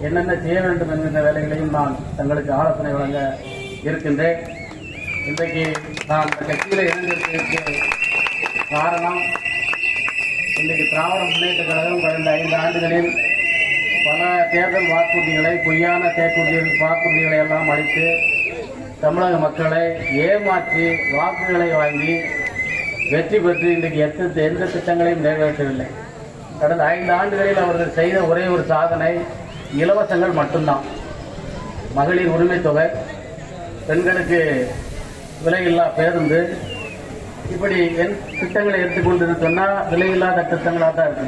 என்னென்ன செய்ய வேண்டும் என்கின்ற வேலைகளையும் நான் தங்களுக்கு ஆலோசனை வழங்க இருக்கின்றேன். இன்றைக்கு நான் இந்த கட்சியில் இணைந்திருப்பதற்கு காரணம், இன்றைக்கு திராவிட முன்னேற்ற கழகம் கடந்த 5 ஆண்டுகளில் பல தேர்தல் வாக்குறுதிகளை, பொய்யான வாக்குறுதிகளை எல்லாம் அளித்து தமிழக மக்களை ஏமாற்றி வாக்குகளை வாங்கி வெற்றி பெற்று இன்றைக்கு எந்த திட்டங்களையும் நிறைவேற்றவில்லை. கடந்த 5 ஆண்டுகளில் அவர்கள் செய்த ஒரே ஒரு சாதனை இலவசங்கள் மட்டும்தான். மகளிர் உரிமை தொகை, பெண்களுக்கு விலையில்லா பேருந்து, இப்படி திட்டங்களை எடுத்துக்கொண்டு சொன்னால் விலையில்லாத திட்டங்களாக தான் இருக்கு.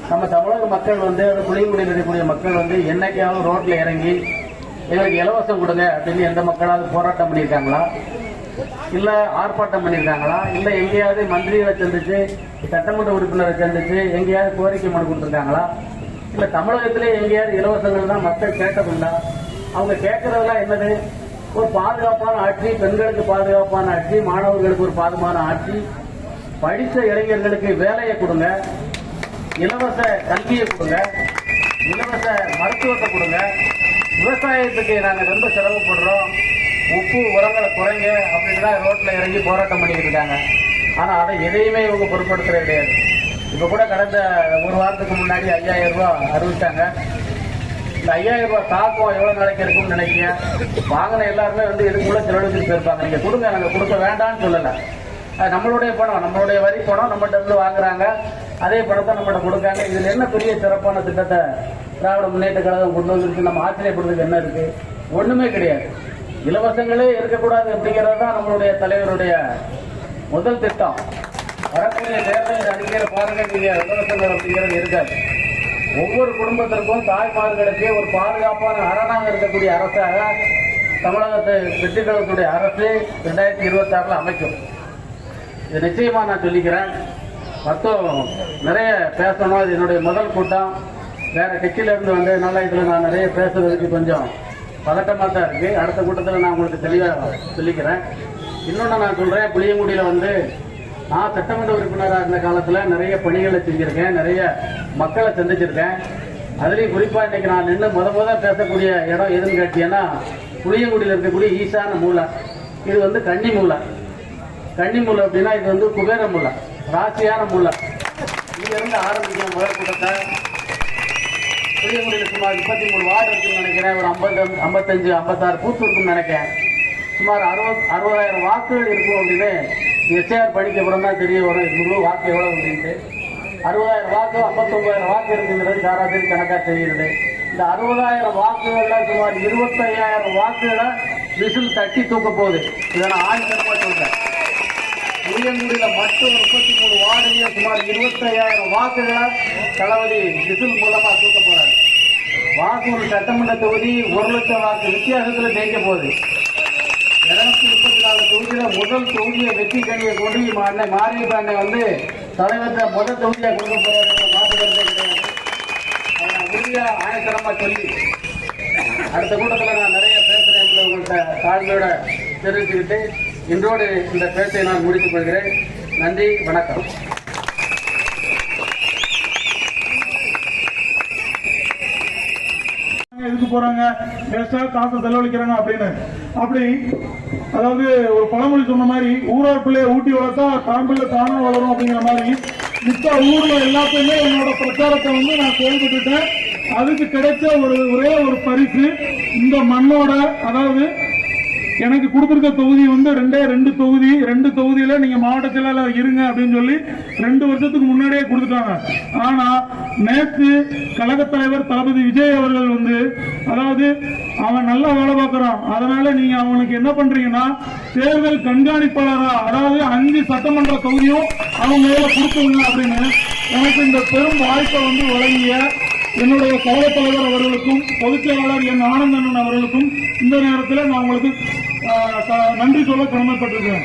நம்ம தமிழக மக்கள் புளியங்குடியில் இருக்கக்கூடிய மக்கள் என்னைக்காவது ரோட்ல இறங்கி எங்களுக்கு இலவசம் கொடுங்க அப்படின்னு எந்த மக்களாவது போராட்டம் பண்ணியிருக்காங்களா, இல்ல ஆர்ப்பாட்டம் பண்ணியிருக்காங்களா, இல்ல எங்கேயாவது மந்திரிகளை சந்திச்சு சட்டமன்ற உறுப்பினரை சந்திச்சு எங்கேயாவது கோரிக்கை மனு கொடுத்துருக்காங்களா, இல்ல தமிழகத்திலே எங்கேயாவது இலவசங்கள் தான் மக்கள் கேட்டதுண்டா? அவங்க கேட்கறதெல்லாம் என்னது? ஒரு பாதுகாப்பான ஆட்சி, பெண்களுக்கு பாதுகாப்பான ஆட்சி, மாணவர்களுக்கு ஒரு பாதுகாப்பான ஆட்சி, படித்த இளைஞர்களுக்கு வேலையை கொடுங்க, இலவச கல்வியை கொடுங்க, இலவச மருத்துவத்தை கொடுங்க, விவசாயத்துக்கு நாங்கள் ரொம்ப சிரமப்படுறோம், உப்பு உரங்களை குறைங்க அப்படின்னு தான் ரோட்ல இறங்கி போராட்டம் பண்ணிட்டு இருக்காங்க. ஆனா அதை எதையுமே இவங்க பொருட்படுத்துறது கிடையாது. இப்ப கூட கடந்த 1 வாரத்துக்கு முன்னாடி 5000 ரூபாய் அறிவிச்சாங்க. இந்த 5000 ரூபாய் தாக்கம் எவ்வளவு நாளைக்கு இருக்கும்னு நினைக்கிறேன். வாங்கின எல்லாருமே இதுக்குள்ள செலவழிச்சுட்டு போயிருப்பாங்க. நீங்க கொடுங்க, நாங்க கொடுக்க வேண்டாம்னு சொல்லல. நம்மளுடைய பணம், நம்மளுடைய வரி பணம் நம்மகிட்ட இருந்து வாங்குறாங்க, அதே பணத்தை நம்மகிட்ட கொடுக்காங்க. இதுல என்ன பெரிய சிறப்பான திட்டத்தை திராவிட முன்னேற்ற கழகம் கொண்டு வந்துருக்கு? நம்ம ஆச்சரியப்படுறதுக்கு என்ன இருக்கு? ஒண்ணுமே கிடையாது. இலவசங்களே இருக்கக்கூடாது அப்படிங்கிறது தான் நம்மளுடைய தலைவருடைய முதல் திட்டம். வரக்கூடிய தேர்தல் அறிக்கையில பாருங்க, நீங்க இலவசங்கள் அப்படிங்கிறது இருக்காது. ஒவ்வொரு குடும்பத்திற்கும் தாய்மார்களுக்கு ஒரு பாதுகாப்பான அரணாக இருக்கக்கூடிய அரசாக தமிழகத்தை வெற்றி கழகத்துடைய அரசு 2026 அமைக்கும். இது நிச்சயமா நான் சொல்லிக்கிறேன். மொத்தம் நிறைய பேசணும். இது என்னுடைய முதல் கூட்டம். வேற கட்சியில இருந்து வந்ததுனால இதுல நான் நிறைய பேசுறதுக்கு கொஞ்சம் பதட்டமா தான் இருக்கு. அடுத்த கூட்டத்தில் நான் உங்களுக்கு தெளிவாக சொல்லிக்கிறேன். இன்னொன்னு நான் சொல்றேன், புளியங்குடியில நான் சட்டமன்ற உறுப்பினராக இருந்த காலத்துல நிறைய பணிகளை செஞ்சிருக்கேன், நிறைய மக்களை சந்திச்சிருக்கேன். அதுலயும் குறிப்பா இன்னைக்கு நான் நின்று முத பேசக்கூடிய இடம் எதுன்னு கேட்டீங்கன்னா, புளியங்குடியில் இருக்கக்கூடிய ஈசான மூலை. இது கன்னி மூலை. கன்னி மூலை அப்படின்னா இது குபேர மூலை, ராசியான மூலை. இங்க இருந்து ஆரம்பிக்கிற முதல் கூட்டத்தை புளியங்குடியில் சுமார் 33 வார்டு இருக்குன்னு நினைக்கிறேன். ஒரு 50, 55, 56 பூத்து இருக்குன்னு நினைக்கிறேன். சுமார் 60,000 வாக்குகள் இருக்கும் அப்படின்னு எஸ்ஐஆர் படிக்க அப்புறம் தான் தெரிய வரும் இது வாக்கு எவ்வளவு அப்படின்ட்டு. 60,000 வாக்கு, 59,000 வாக்கு இருக்குங்கிறது சராசரி கணக்கா தெரிகிறது. இந்த 60,000 வாக்குகள்ல சுமார் 25,000 வாக்குகளை விசில் தட்டி தூக்க போகுது. இதை நான் ஆணித்தரமா சொல்றேன். புளியங்குடியில மட்டும் 33 வார்டுலயே சுமார் 25,000 வாக்குகளை தளபதி விசில் மூலமா தூக்க போறாரு. வாக்கு சட்டமன்ற தொகுதி 1,00,000 வாக்கு வித்தியாசத்துல ஜெயிக்க போகுது. 234 தொகுதியில முதல் தொகுதியை வெற்றி கணியை கொண்டு அன்னை மாரியப்ப அன்னை தலைவர்கிட்ட முதல் தொகுதியை கொடுக்க போறாரு. மாற்றுக்கிறதே கிடையாது. அதை நான் உறுதியா ஆயத்தரமா சொல்லி அடுத்த கூட்டத்தில் நான் நிறைய பேசுறேன் என்பதை உங்கள்கிட்ட தாழ்மையோட தெரிவிச்சுக்கிட்டு இன்றோடு இந்த பேச்சை நான் முடித்துக் கொள்கிறேன். நன்றி, வணக்கம். எதுக்கு போறாங்க, வேஸ்டா காசை செலவழிக்கிறாங்க அப்படின்னு. அப்படி அதாவது ஒரு பழமொழி சொன்ன மாதிரி ஊரார் பிள்ளைய ஊட்டி வளர்த்தா தான் பிள்ளை தானே வளரும் அப்படிங்கிற மாதிரி மித்த ஊர்ல எல்லாத்தையுமே என்னோட பிரச்சாரத்தை நான் செயல்பட்டுட்டேன். அதுக்கு கிடைச்ச ஒரே ஒரு பரிசு இந்த மண்ணோட, அதாவது எனக்கு கொடுத்திருக்க தொகுதி 2 தொகுதி. 2 தொகுதியில நீங்க மாவட்ட செயலாளர் இருங்க அப்படின்னு சொல்லி 2 வருஷத்துக்கு முன்னாடியே கொடுத்துட்டாங்க. ஆனா நேற்று கழக தலைவர் தளபதி விஜய் அவர்கள் அதாவது அவன் நல்லா வேலை பார்க்கறான், அதனால நீங்க அவனுக்கு என்ன பண்றீங்கன்னா தேர்தல் கண்காணிப்பாளரா, அதாவது 5 சட்டமன்ற தொகுதியும் அவங்க கையில கொடுத்துருங்க அப்படின்னு எனக்கு இந்த பெரும் வாய்ப்பை வழங்கிய என்னுடைய கழக தலைவர் அவர்களுக்கும் பொதுச் செயலாளர் என் ஆனந்தன் அவர்களுக்கும் இந்த நேரத்தில் நான் உங்களுக்கு நன்றி சொல்ல கடமைப்பட்டிருக்கேன்.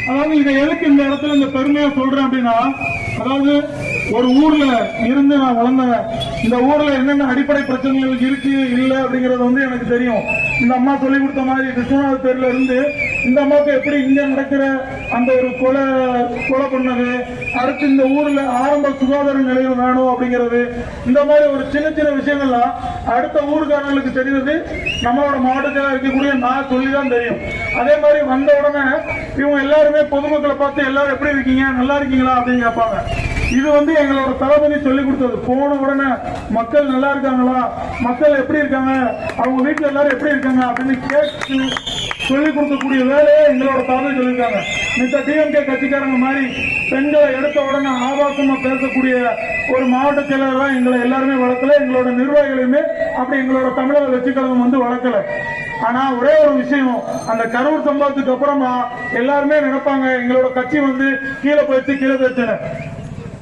அதாவது இதை எதுக்கு இந்த இடத்துல இந்த பெருமையா சொல்றேன் அப்படின்னா, அதாவது ஒரு ஊர்ல இருந்து நான் வளர்ந்தேன். இந்த ஊர்ல என்னென்ன அடிப்படை பிரச்சனைகள் இருக்கு இல்ல அப்படிங்கறது எனக்கு தெரியும். இந்த அம்மா சொல்லி கொடுத்த மாதிரி கிருஷ்ணநாத பேர்ல இருந்து இந்த அம்மாவுக்கு எப்படி இங்க நடக்கிற அந்த ஒரு கொலை பண்ணது, அடுத்து இந்த ஊர்ல ஆரம்ப சுகாதார நிலையம் வேணும் அப்படிங்கிறது, இந்த மாதிரி ஒரு சின்ன சின்ன விஷயங்கள்லாம் அடுத்த ஊருக்காரங்களுக்கு தெரிவது நம்மளோட மாவட்டத்தில் இருக்கக்கூடிய நான் சொல்லிதான் தெரியும். அதே மாதிரி வந்த உடனே இவங்க எல்லாருமே பொதுமக்களை பார்த்து எல்லாரும் எப்படி இருக்கீங்க, நல்லா இருக்கீங்களா அப்படின்னு கேட்பாங்க. இது எங்களோட தளபதி சொல்லி கொடுத்தது. போன உடனே மக்கள் நல்லா இருக்காங்களா, மக்கள் எப்படி இருக்காங்க, அவங்க வீட்டுல எல்லாரும் எப்படி இருக்காங்க அப்படின்னு கேட்டு சொல்லிக் கொடுக்கக்கூடிய வேலையை எங்களோட தளபதி சொல்லியிருக்காங்க. மித்த டிஎம்கே கட்சிக்காரங்க மாதிரி பெண்களை எடுத்த உடனே ஆபாசமா பேசக்கூடிய ஒரு மாவட்ட செயலர் எங்களை எல்லாருமே வளர்க்கல, எங்களோட நிர்வாகிகளையுமே அப்படி எங்களோட தமிழக வெற்றி கழகம் வளர்க்கல. ஆனா ஒரே ஒரு விஷயம், அந்த கரூர் சம்பவத்துக்கு அப்புறமா எல்லாருமே நினைப்பாங்க எங்களோட கட்சி கீழே போயிடுச்சு.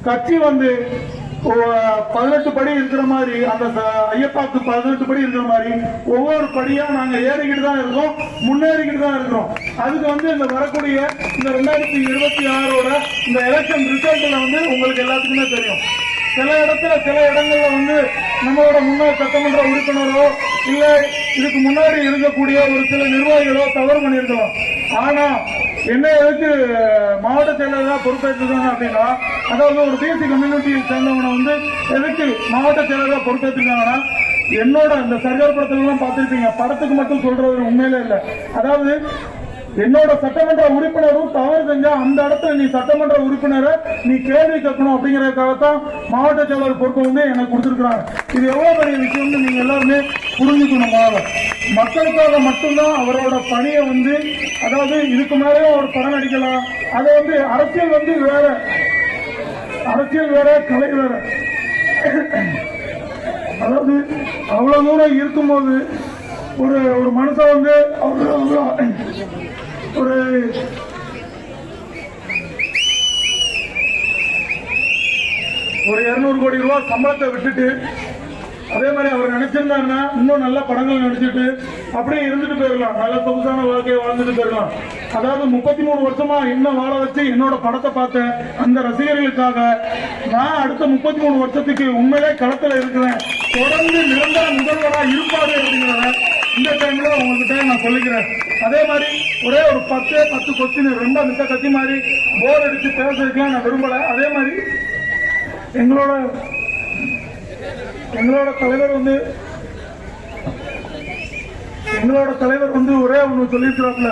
கட்சி 18 படி இருக்கிற மாதிரி, அந்த ஐயப்பாக்கு 18 படி இருக்கிற மாதிரி ஒவ்வொரு படியா நாங்க ஏறிக்கிட்டு தான் இருக்கோம், முன்னேறிக்கிட்டு தான் இருக்கிறோம். அதுக்கு இந்த வரக்கூடிய இந்த 2026 இந்த எலெக்ஷன் ரிசல்ட்ல உங்களுக்கு எல்லாத்துக்குமே தெரியும். சில இடங்கள்ல நம்மளோட முன்னாள் சட்டமன்ற உறுப்பினரோ இல்ல இதுக்கு முன்னாடி இருக்கக்கூடிய ஒரு சில நிர்வாகிகளோ தவறு பண்ணியிருக்கலாம். ஆனா என்ன எதுக்கு மாவட்ட செயலராக பொறுப்பேற்றிருக்காங்க அப்படின்னா, அதாவது ஒரு பிஎஸ்சி கம்யூனிட்டியை சேர்ந்தவனை எதுக்கு மாவட்ட செயலராக பொறுப்பேற்றிருக்காங்கன்னா, என்னோட இந்த சர்க்கார் படத்துல எல்லாம் பார்த்திருப்பீங்க, படத்துக்கு மட்டும் சொல்றது உண்மையிலே இல்லை. அதாவது என்னோட சட்டமன்ற உறுப்பினரும் தவறு செஞ்சா அந்த இடத்துல நீ சட்டமன்ற உறுப்பினரை நீ கேள்வி கேட்கணும் அப்படிங்கறதுக்காகத்தான் மாவட்ட செயலாளர் பொறுப்பை வந்து எனக்கு கொடுத்திருக்கிறாங்க. இது எவ்வளவு பெரிய விஷயம்னு நீங்க எல்லாருமே புரிஞ்சுக்கணும். மக்களுக்காக மட்டும்தான் அவரோட பணியை வந்து, அதாவது இதுக்கு மேலே ஒரு படம் நடிக்கலாம். அதை வந்து அரசியல் வந்து வேற, அரசியல் வேற, கலை வேற. அதாவது அவ்வளவு தூரம் இருக்கும்போது ஒரு மனுஷன் வந்து ஒரு ஒரு 200 கோடி ரூபாய் சம்பளத்தை விட்டுட்டு, அதே மாதிரி அவர் நினைச்சிருந்தாருன்னா இன்னும் நல்ல படங்கள் நடிச்சுட்டு அப்படியே இருந்துட்டு போயிடலாம், நல்ல சொகுசான வாழ்க்கையை வாழ்ந்துட்டு போயிடலாம். அதாவது 33 வருஷமா என்ன வாழ வச்சு என்னோட படத்தை பார்த்த அந்த ரசிகர்களுக்காக நான் அடுத்த 33 வருஷத்துக்கு உண்மையிலே களத்துல இருக்கிறேன், தொடர்ந்து நிரந்தர முதல்வரா இருப்பாரு அப்படிங்கிறத இந்த டைம்ல உங்ககிட்ட நான் சொல்லிக்கிறேன். அதே மாதிரி ஒரே ஒரு 10 கொஸ்டின் ரொம்ப மித்த கட்சி மாதிரி போர் அடிச்சு பேசுறதுக்கெல்லாம் நான் விரும்பல. அதே மாதிரி எங்களோட தலைவர் வந்து ஒரே ஒன்று சொல்லியிருக்கிறாப்ல,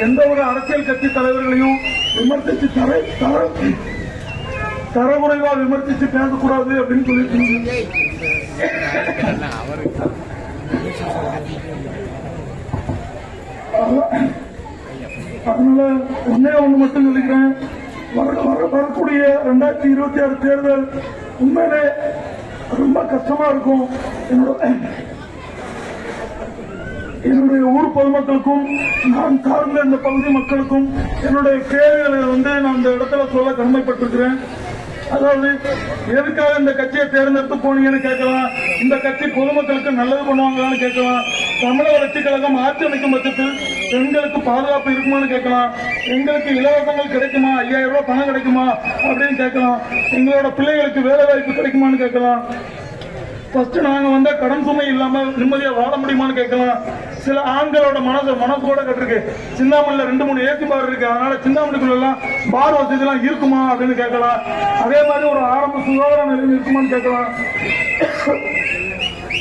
எந்த ஒரு அரசியல் கட்சி தலைவர்களையும் விமர்சிச்சு தரக்குறைவா விமர்சிச்சு பேசக்கூடாது அப்படின்னு சொல்லியிருக்கீங்க. அதனால ஒண்ணு மட்டும் சொல்லிக்கிறேன், வரக்கூடிய 2026 தேர்தல் உண்மையிலே ரொம்ப கஷ்டமா இருக்கும். என்னுடைய ஊர் பொதுமக்களுக்கும் நான் சார்ந்த இந்த பகுதி மக்களுக்கும் என்னுடைய கேள்விகளை வந்து நான் இந்த இடத்துல சொல்ல கடமைப்பட்டிருக்கிறேன். அதாவது எதுக்காக இந்த கட்சியை தேர்ந்தெடுத்து போனீங்கன்னு கேட்கலாம், இந்த கட்சி பொதுமக்களுக்கு நல்லது பண்ணுவாங்களான்னு கேட்கலாம், தமிழக வெற்றிக் கழகம் ஆட்சி அமைக்கும் பட்சத்தில் பெண்களுக்கு பாதுகாப்பு இருக்குமான்னு கேட்கலாம், எங்களுக்கு இலவசங்கள் கிடைக்குமா, 5000 ரூபாய் பணம் கிடைக்குமா அப்படின்னு கேட்கலாம், எங்களோட பிள்ளைகளுக்கு வேலை வாய்ப்பு கிடைக்குமான்னு கேட்கலாம், ஃபர்ஸ்ட் நாங்க வந்த கடன் சுமை இல்லாம நிம்மதியா வாழ முடியுமான்னு கேட்கலாம். சில ஆண்களோட மனசு கூட கட்டிருக்கு, சிந்தாமணில 2-3 ஏசி பார் இருக்கு, அதனால சிந்தாமணிக்குள்ள எல்லாம் பார் வசதி எல்லாம் இருக்குமா அப்படின்னு கேட்கலாம். அதே மாதிரி ஒரு ஆரம்ப சுகாதார நிலையம் இருக்குமான்னு கேட்கலாம்.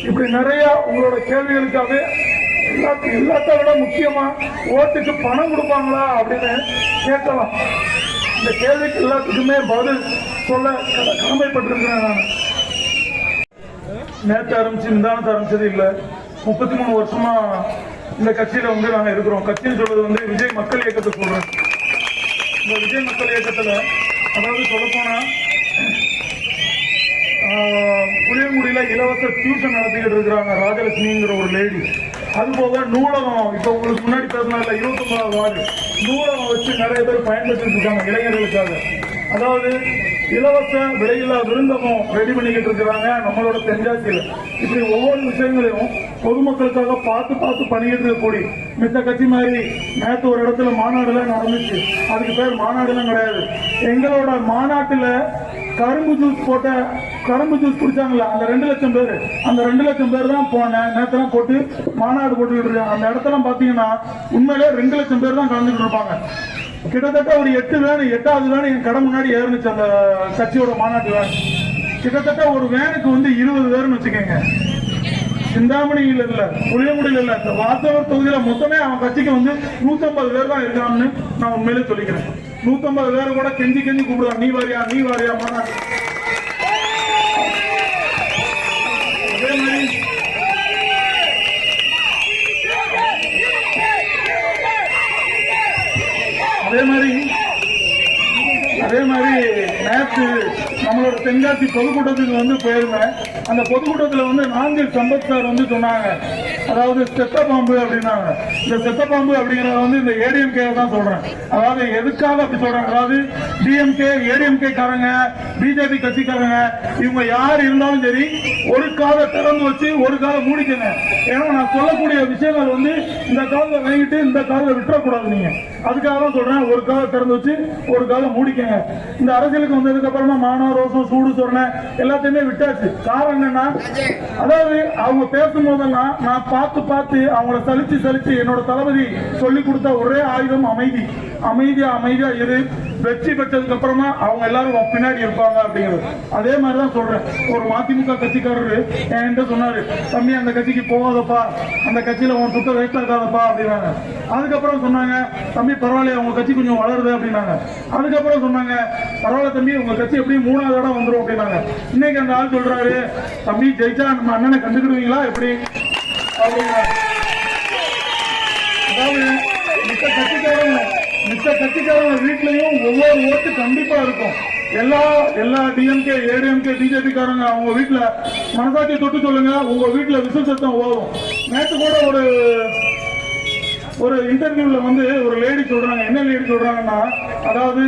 இப்படி நிறைய உங்களோட கேள்விகளுக்காக எல்லாத்த விட முக்கியமா ஓட்டுக்கு பணம் கொடுப்பாங்களா அப்படின்னு கேட்கலாம். இந்த கேள்விக்கு எல்லாத்துக்குமே பதில் சொல்ல கடமைப்பட்டிருக்கிறேன். நான் நேற்று ஆரம்பிச்சு நிதானத்தை ஆரம்பிச்சது இல்ல, 33 வருஷமா இந்த கட்சியில வந்து நாங்க இருக்கிறோம். கட்சின்னு சொல்றது வந்து விஜய் மக்கள் இயக்கத்தை சொல்றேன். இந்த விஜய் மக்கள் இயக்கத்துல அதாவது சொல்ல போனா புளியங்குடியில இலவச டியூஷன் நடத்திக்கிட்டு இருக்கிறாங்க ராஜலட்சுமிங்கிற ஒரு லேடி. அது போக நூலகம், இப்ப உங்களுக்கு முன்னாடி பேசினால 29வது வார்டு நூலகம் வச்சு நிறைய பேர் பயன்படுத்திட்டு இருக்காங்க இளைஞர்களுக்காக. அதாவது இலவச விலையில்லா விருந்தகம் ரெடி பண்ணிக்கிட்டு இருக்கிறாங்க நம்மளோட தென்காசியில. இப்படி ஒவ்வொரு விஷயங்களையும் பொதுமக்களுக்காக பார்த்து பண்ணிக்கிட்டு இருக்கக்கூடிய மித்த கட்சி மாதிரி நேற்று ஒரு இடத்துல மாநாடுல நடந்துச்சு. அதுக்கு பேர் மாநாடுலாம் கிடையாது. எங்களோட மாநாட்டுல கரும்பு ஜூஸ் குடிச்சாங்களா அந்த 2 லட்சம் பேர், அந்த 2 லட்சம் பேர் தான் போனேன் நேரத்தெல்லாம் போட்டு மாநாடு போட்டுக்கிட்டு இருக்காங்க. அந்த இடத்துல பாத்தீங்கன்னா உண்மையிலே 2 லட்சம் பேர் தான் கலந்துக்கிட்டு இருப்பாங்க. கிட்டத்தட்ட ஒரு 8வது வேன் என் கடை முன்னாடி ஏறுனுச்சு அந்த கட்சியோட மாநாட்டு வேன். கிட்டத்தட்ட ஒரு வேனுக்கு வந்து 20 பேர்னு வச்சுக்கோங்க. சிந்தாமணியில் இல்ல, புளியங்குடியில் இல்ல, இந்த வாசவர் தொகுதியில மொத்தமே அவன் கட்சிக்கு வந்து 150 பேர் தான் இருக்கான்னு நான் உண்மையிலே சொல்லிக்கிறேன். 150 பேர் கூட கெஞ்சி கூப்பிடுவான், நீ வாரியா மாநாடு. அதே மாதிரி நேற்று நம்மளோட தென்காசி பொதுக்கூட்டத்துக்கு வந்து போயிருந்தேன். அந்த பொதுக்கூட்டத்தில் வந்து நாஞ்சில் சம்பத் சார் வந்து சொன்னாங்க, அதாவது செத்த பாம்பு அப்படின்னாங்க. இந்த செத்த பாம்பு அப்படிங்கறத வந்து இந்த ஏடிஎம்கே தான் சொல்றேன். அதாவது எதுக்காக அப்படி சொல்றாங்க, அதாவது டிஎம்கே ஏடிஎம்கே காரங்க பிஜேபி கட்சிக்காரங்க இவங்க யார் இருந்தாலும் சரி ஒரு காலை திறந்து வச்சு ஒரு காலை மூடிக்கங்க. ஏன்னா நான் சொல்லக்கூடிய விஷயங்கள் வந்து இந்த காலை வாங்கிட்டு இந்த காலை விட்டுறக்கூடாது. நீங்க அதுக்காக தான் சொல்றேன், ஒரு காலை திறந்து வச்சு ஒரு காலை மூடிக்கங்க. இந்த அரசியலுக்கு வந்ததுக்கு அப்புறமா மானம் ரோசம் சூடு சொன்ன எல்லாத்தையுமே விட்டாச்சு. காரணம் என்னன்னா, அதாவது அவங்க பேசும் போதெல்லாம் நான் பார்த்து அவங்கள சலிச்சு என்னோட தளபதி சொல்லி கொடுத்த ஒரே ஆயுதம் அமைதி. அமைதியா இரு, வெற்றி பெற்றதுக்கு அப்புறமா அவங்க எல்லாரும் பின்னாடி இருப்பாங்க அப்படிங்கிறது. அதே மாதிரிதான் சொல்றேன். ஒரு மதிமுக கட்சிக்காரரு என்கிட்ட சொன்னாரு, தம்பி அந்த கட்சிக்கு போகாதப்பா, அந்த கட்சியில உன் சுத்த வேஸ்ட் இருக்காதப்பா அப்படின்னாங்க. அதுக்கப்புறம் சொன்னாங்க, தம்பி பரவாயில்ல உங்க கட்சி கொஞ்சம் வளருது அப்படின்னாங்க. அதுக்கப்புறம் சொன்னாங்க, பரவாயில்ல தம்பி உங்க கட்சி எப்படியும் 3வது இடம் வந்துடும் அப்படின்னாங்க. இன்னைக்கு அந்த ஆள் சொல்றாரு, தம்பி ஜெயிச்சா நம்ம அண்ணனை கண்டுக்கிடுவீங்களா எப்படி அப்படிங்கிறாரு. அதாவது மித்த கட்சிக்காரங்க வீட்லயும் ஒவ்வொரு ஓட்டு கண்டிப்பா இருக்கும். எல்லா டிஎம்கே ஏடிஎம்கே பிஜேபி காரங்க அவங்க வீட்டுல மனசாட்சி தொட்டு சொல்லுங்க, உங்க வீட்டுல விசில் சத்தம் ஓடும். நேற்று கூட ஒரு இன்டர்வியூல வந்து ஒரு லேடி சொல்றாங்க. என்ன லேடி சொல்றாங்கன்னா, அதாவது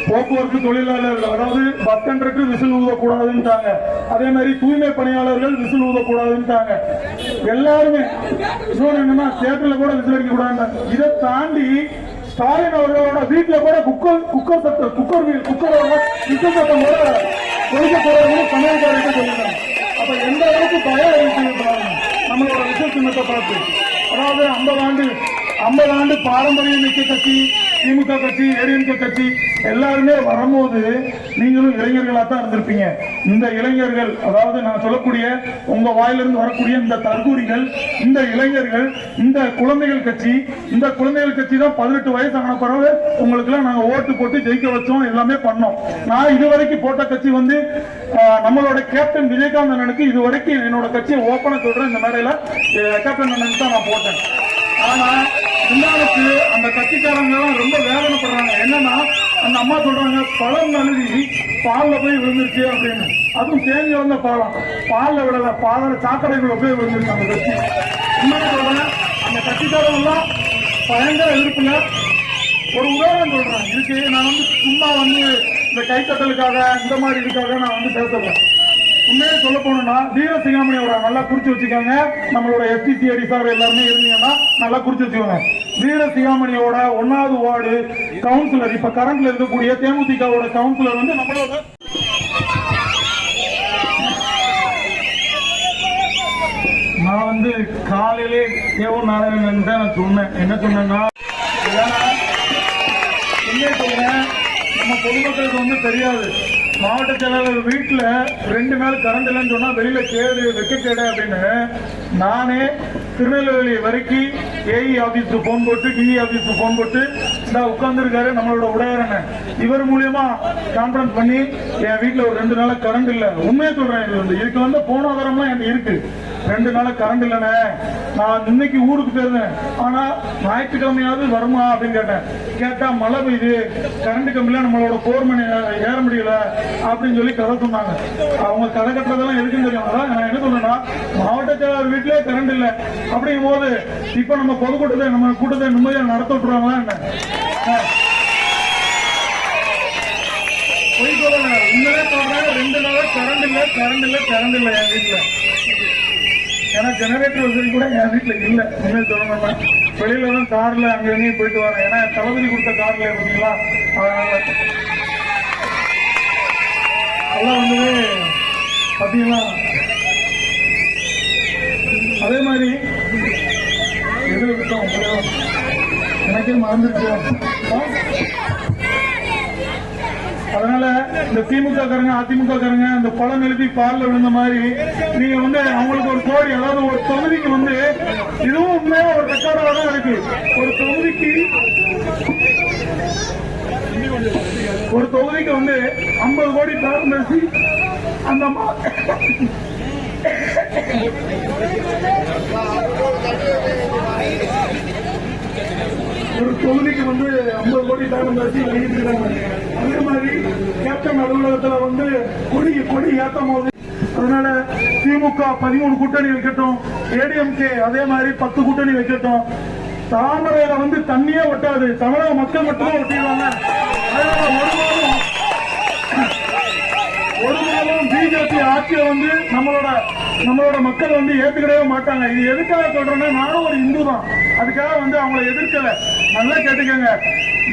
போக்குவரத்து தொழிலாளர்கள், அதாவது பஸ் கண்டக்டர் விசில் ஊதக்கூடாதுன்ட்டாங்க. அதே மாதிரி தூய்மை பணியாளர்கள் விசில் ஊதக்கூடாதுன்ட்டாங்க. எல்லாருமே இன்னொன்று என்னன்னா, தியேட்டர்ல கூட விசில் அடிக்க கூடாது. இதை தாண்டி ஸ்டாலின் அவர்களோட வீட்டுல கூட குக்கரோட விசில் சத்தம் கூட ஒழிக்க போறாங்கன்னு சமையல்காரர்கிட்ட சொல்லிட்டாங்க. அப்ப எந்த அளவுக்கு பயம் இருக்கு நம்மளோட விசில் சின்னத்தை பார்த்து. அதாவது 50 ஆண்டு பாரம்பரிய மிக்க கட்சி திமுக கட்சி ஏடிஎம்கே கட்சி எல்லாருமே வரும்போது நீங்களும் இளைஞர்களா தான் இருந்திருப்பீங்க. இந்த இளைஞர்கள், அதாவது நான் சொல்லக்கூடிய உங்க வாயிலிருந்து வரக்கூடிய இந்த தற்கூரிகள், இந்த இளைஞர்கள், இந்த குழந்தைகள் கட்சி தான் 18 வயசு ஆன பிறகு உங்களுக்கு எல்லாம் நாங்க ஓட்டு போட்டு ஜெயிக்க வச்சோம், எல்லாமே பண்ணோம். நான் இதுவரைக்கும் போட்ட கட்சி வந்து நம்மளோட கேப்டன் விஜயகாந்த் அண்ணனுக்கு இதுவரைக்கும் என்னோட கட்சியை ஓப்பனா சொல்றேன். இந்த மேடையில கேப்டன் அண்ணனுக்கு தான் நான் போட்டேன். ஆனா இன்னாருக்கு அந்த கட்சிக்காரங்க எல்லாம் ரொம்ப வேதனைப்படுறாங்க. என்னன்னா, அந்த அம்மா சொல்றாங்க, பழம் நழுவி பால்ல போய் விழுந்துருச்சு அப்படின்னு. அதுவும் தேங்கி வந்த பால்ல விடல, பாலில் சாக்கடைக்குள்ள போய் விழுந்துருச்சு அந்த கட்சி. இன்னொன்னு சொல்றேன், அந்த கட்சிக்காரங்க எல்லாம் பயங்கர எதிர்ப்புல. ஒரு உதாரணம் சொல்றேன் இதுக்கு. நான் வந்து சும்மா வந்து இந்த கைத்தட்டலுக்காக இந்த மாதிரி இதுக்காக நான் வந்து பேசல. உண்மையே சொல்ல போனோம்னா, வீரசிங்காமணியோட நல்லா குறிச்சு வச்சுக்கோங்க. நம்மளோட எஸ்டிசிஐடி சார் எல்லாருமே இருந்தீங்கன்னா நல்லா குறிச்சு வச்சுக்கோங்க. வீரசிங்காமணியோட 1வது வார்டு கவுன்சிலர், இப்ப கரண்ட்ல இருக்கக்கூடிய தேமுதிகவோட கவுன்சிலர் வந்து நம்மளோட நான் வந்து காலையிலே தேவூர் நாராயணன் தான் நான் சொன்னேன். என்ன சொன்னேன்னா, நம்ம பொதுமக்களுக்கு வந்து தெரியாது. மாவட்ட செயலாளர் வீட்டுல 2 நாள் கரண்ட் இல்லைன்னு சொன்னா வெளியில கேடு வைக்க கேடு அப்படின்னு நானே திருநெல்வேலி வரைக்கும் ஏஇ ஆபீஸ்க்கு போன் போட்டு டிஇ ஆபீஸ்க்கு போன் போட்டு இந்த உட்கார்ந்து இருக்காரு நம்மளோட உடையாரண்ண. இவர் மூலியமா கான்பரன்ஸ் பண்ணி என் வீட்டுல ஒரு 2 நாளா கரண்ட் இல்ல. உண்மையை சொல்றேன், இதுக்கு வந்து போன ஆதாரம்லாம் எனக்கு இருக்கு. 2 நாளா கரண்ட் இல்லைண்ணே, நான் இன்னைக்கு ஊருக்கு போயிருந்தேன், ஆனா ஞாயிற்றுக்கிழமையாவது வருமா அப்படின்னு கேட்டா மழை பெய்யுது, கரண்ட் கம்பில நம்மளோட போர்மணி ஏற முடியல அப்படின்னு சொல்லி கதை சொன்னாங்க. அவங்க கதை கட்டுறதெல்லாம் எதுக்குன்னு தெரியும். அதான் நான் என்ன சொல்றேன்னா, மாவட்ட செயலாளர் வீட்டிலே கரண்ட் இல்லை அப்படிங்கும் போது இப்ப நம்ம பொதுக்கூட்டத்தை நம்ம கூட்டத்தை நிம்மதியா நடத்த விட்டுருவாங்களா என்ன? போய் சொல்லுங்க, உண்மையே சொல்றேன். 2 நாளா கரண்ட் இல்ல என் வீட்டுல. ஏன்னா ஜெனரேட்டர் வசதி கூட என் வீட்டுல இல்ல. உண்மையை சொல்லணும்னா வெளியில தான் கார்ல அங்க எங்கேயும் போயிட்டு வரேன். ஏன்னா தளபதி கொடுத்த கார்ல இருக்கீங்களா, அதெல்லாம் வந்து பாத்தீங்களா. அதே மாதிரி எது விட்டோம் எனக்கே மறந்துருச்சோம். அதனால இந்த திமுக காரங்க அதிமுக காரங்க இந்த பழம் எழுதி பால்ல விழுந்த மாதிரி நீங்க வந்து அவங்களுக்கு ஒரு கோடி, அதாவது ஒரு தொகுதிக்கு வந்து இதுவும் உண்மையா ஒரு ரெக்கார்டாக தான் இருக்கு. ஒரு தொகுதிக்கு வந்து 50 கோடி தரம் பேசி அந்த ஒரு தொகுதிக்கு வந்து 50 கோடி தரம் பேசி வெளியிட்டு இருக்காங்க. அதே மாதிரி கேப்டன் அலுவலகத்துல வந்து கொடி ஏற்றும் போது அதனால திமுக 13 கூட்டணி வைக்கட்டும், ஏடிஎம்கே அதே மாதிரி 10 கூட்டணி வைக்கட்டும். தாமரையில வந்து தண்ணியே ஒட்டாது, தமிழக மக்கள் மட்டுமே ஒட்டிடுவாங்க. ஒரு நாளும் பிஜேபி ஆட்சியை வந்து நம்மளோட மக்கள் வந்து ஏத்துக்கிடவே மாட்டாங்க. இது எதுக்காக சொல்றேன்னா, நானும் ஒரு இந்து தான், அதுக்காக வந்து அவங்களை எதிர்க்கல. நல்லா கேட்டுக்கங்க,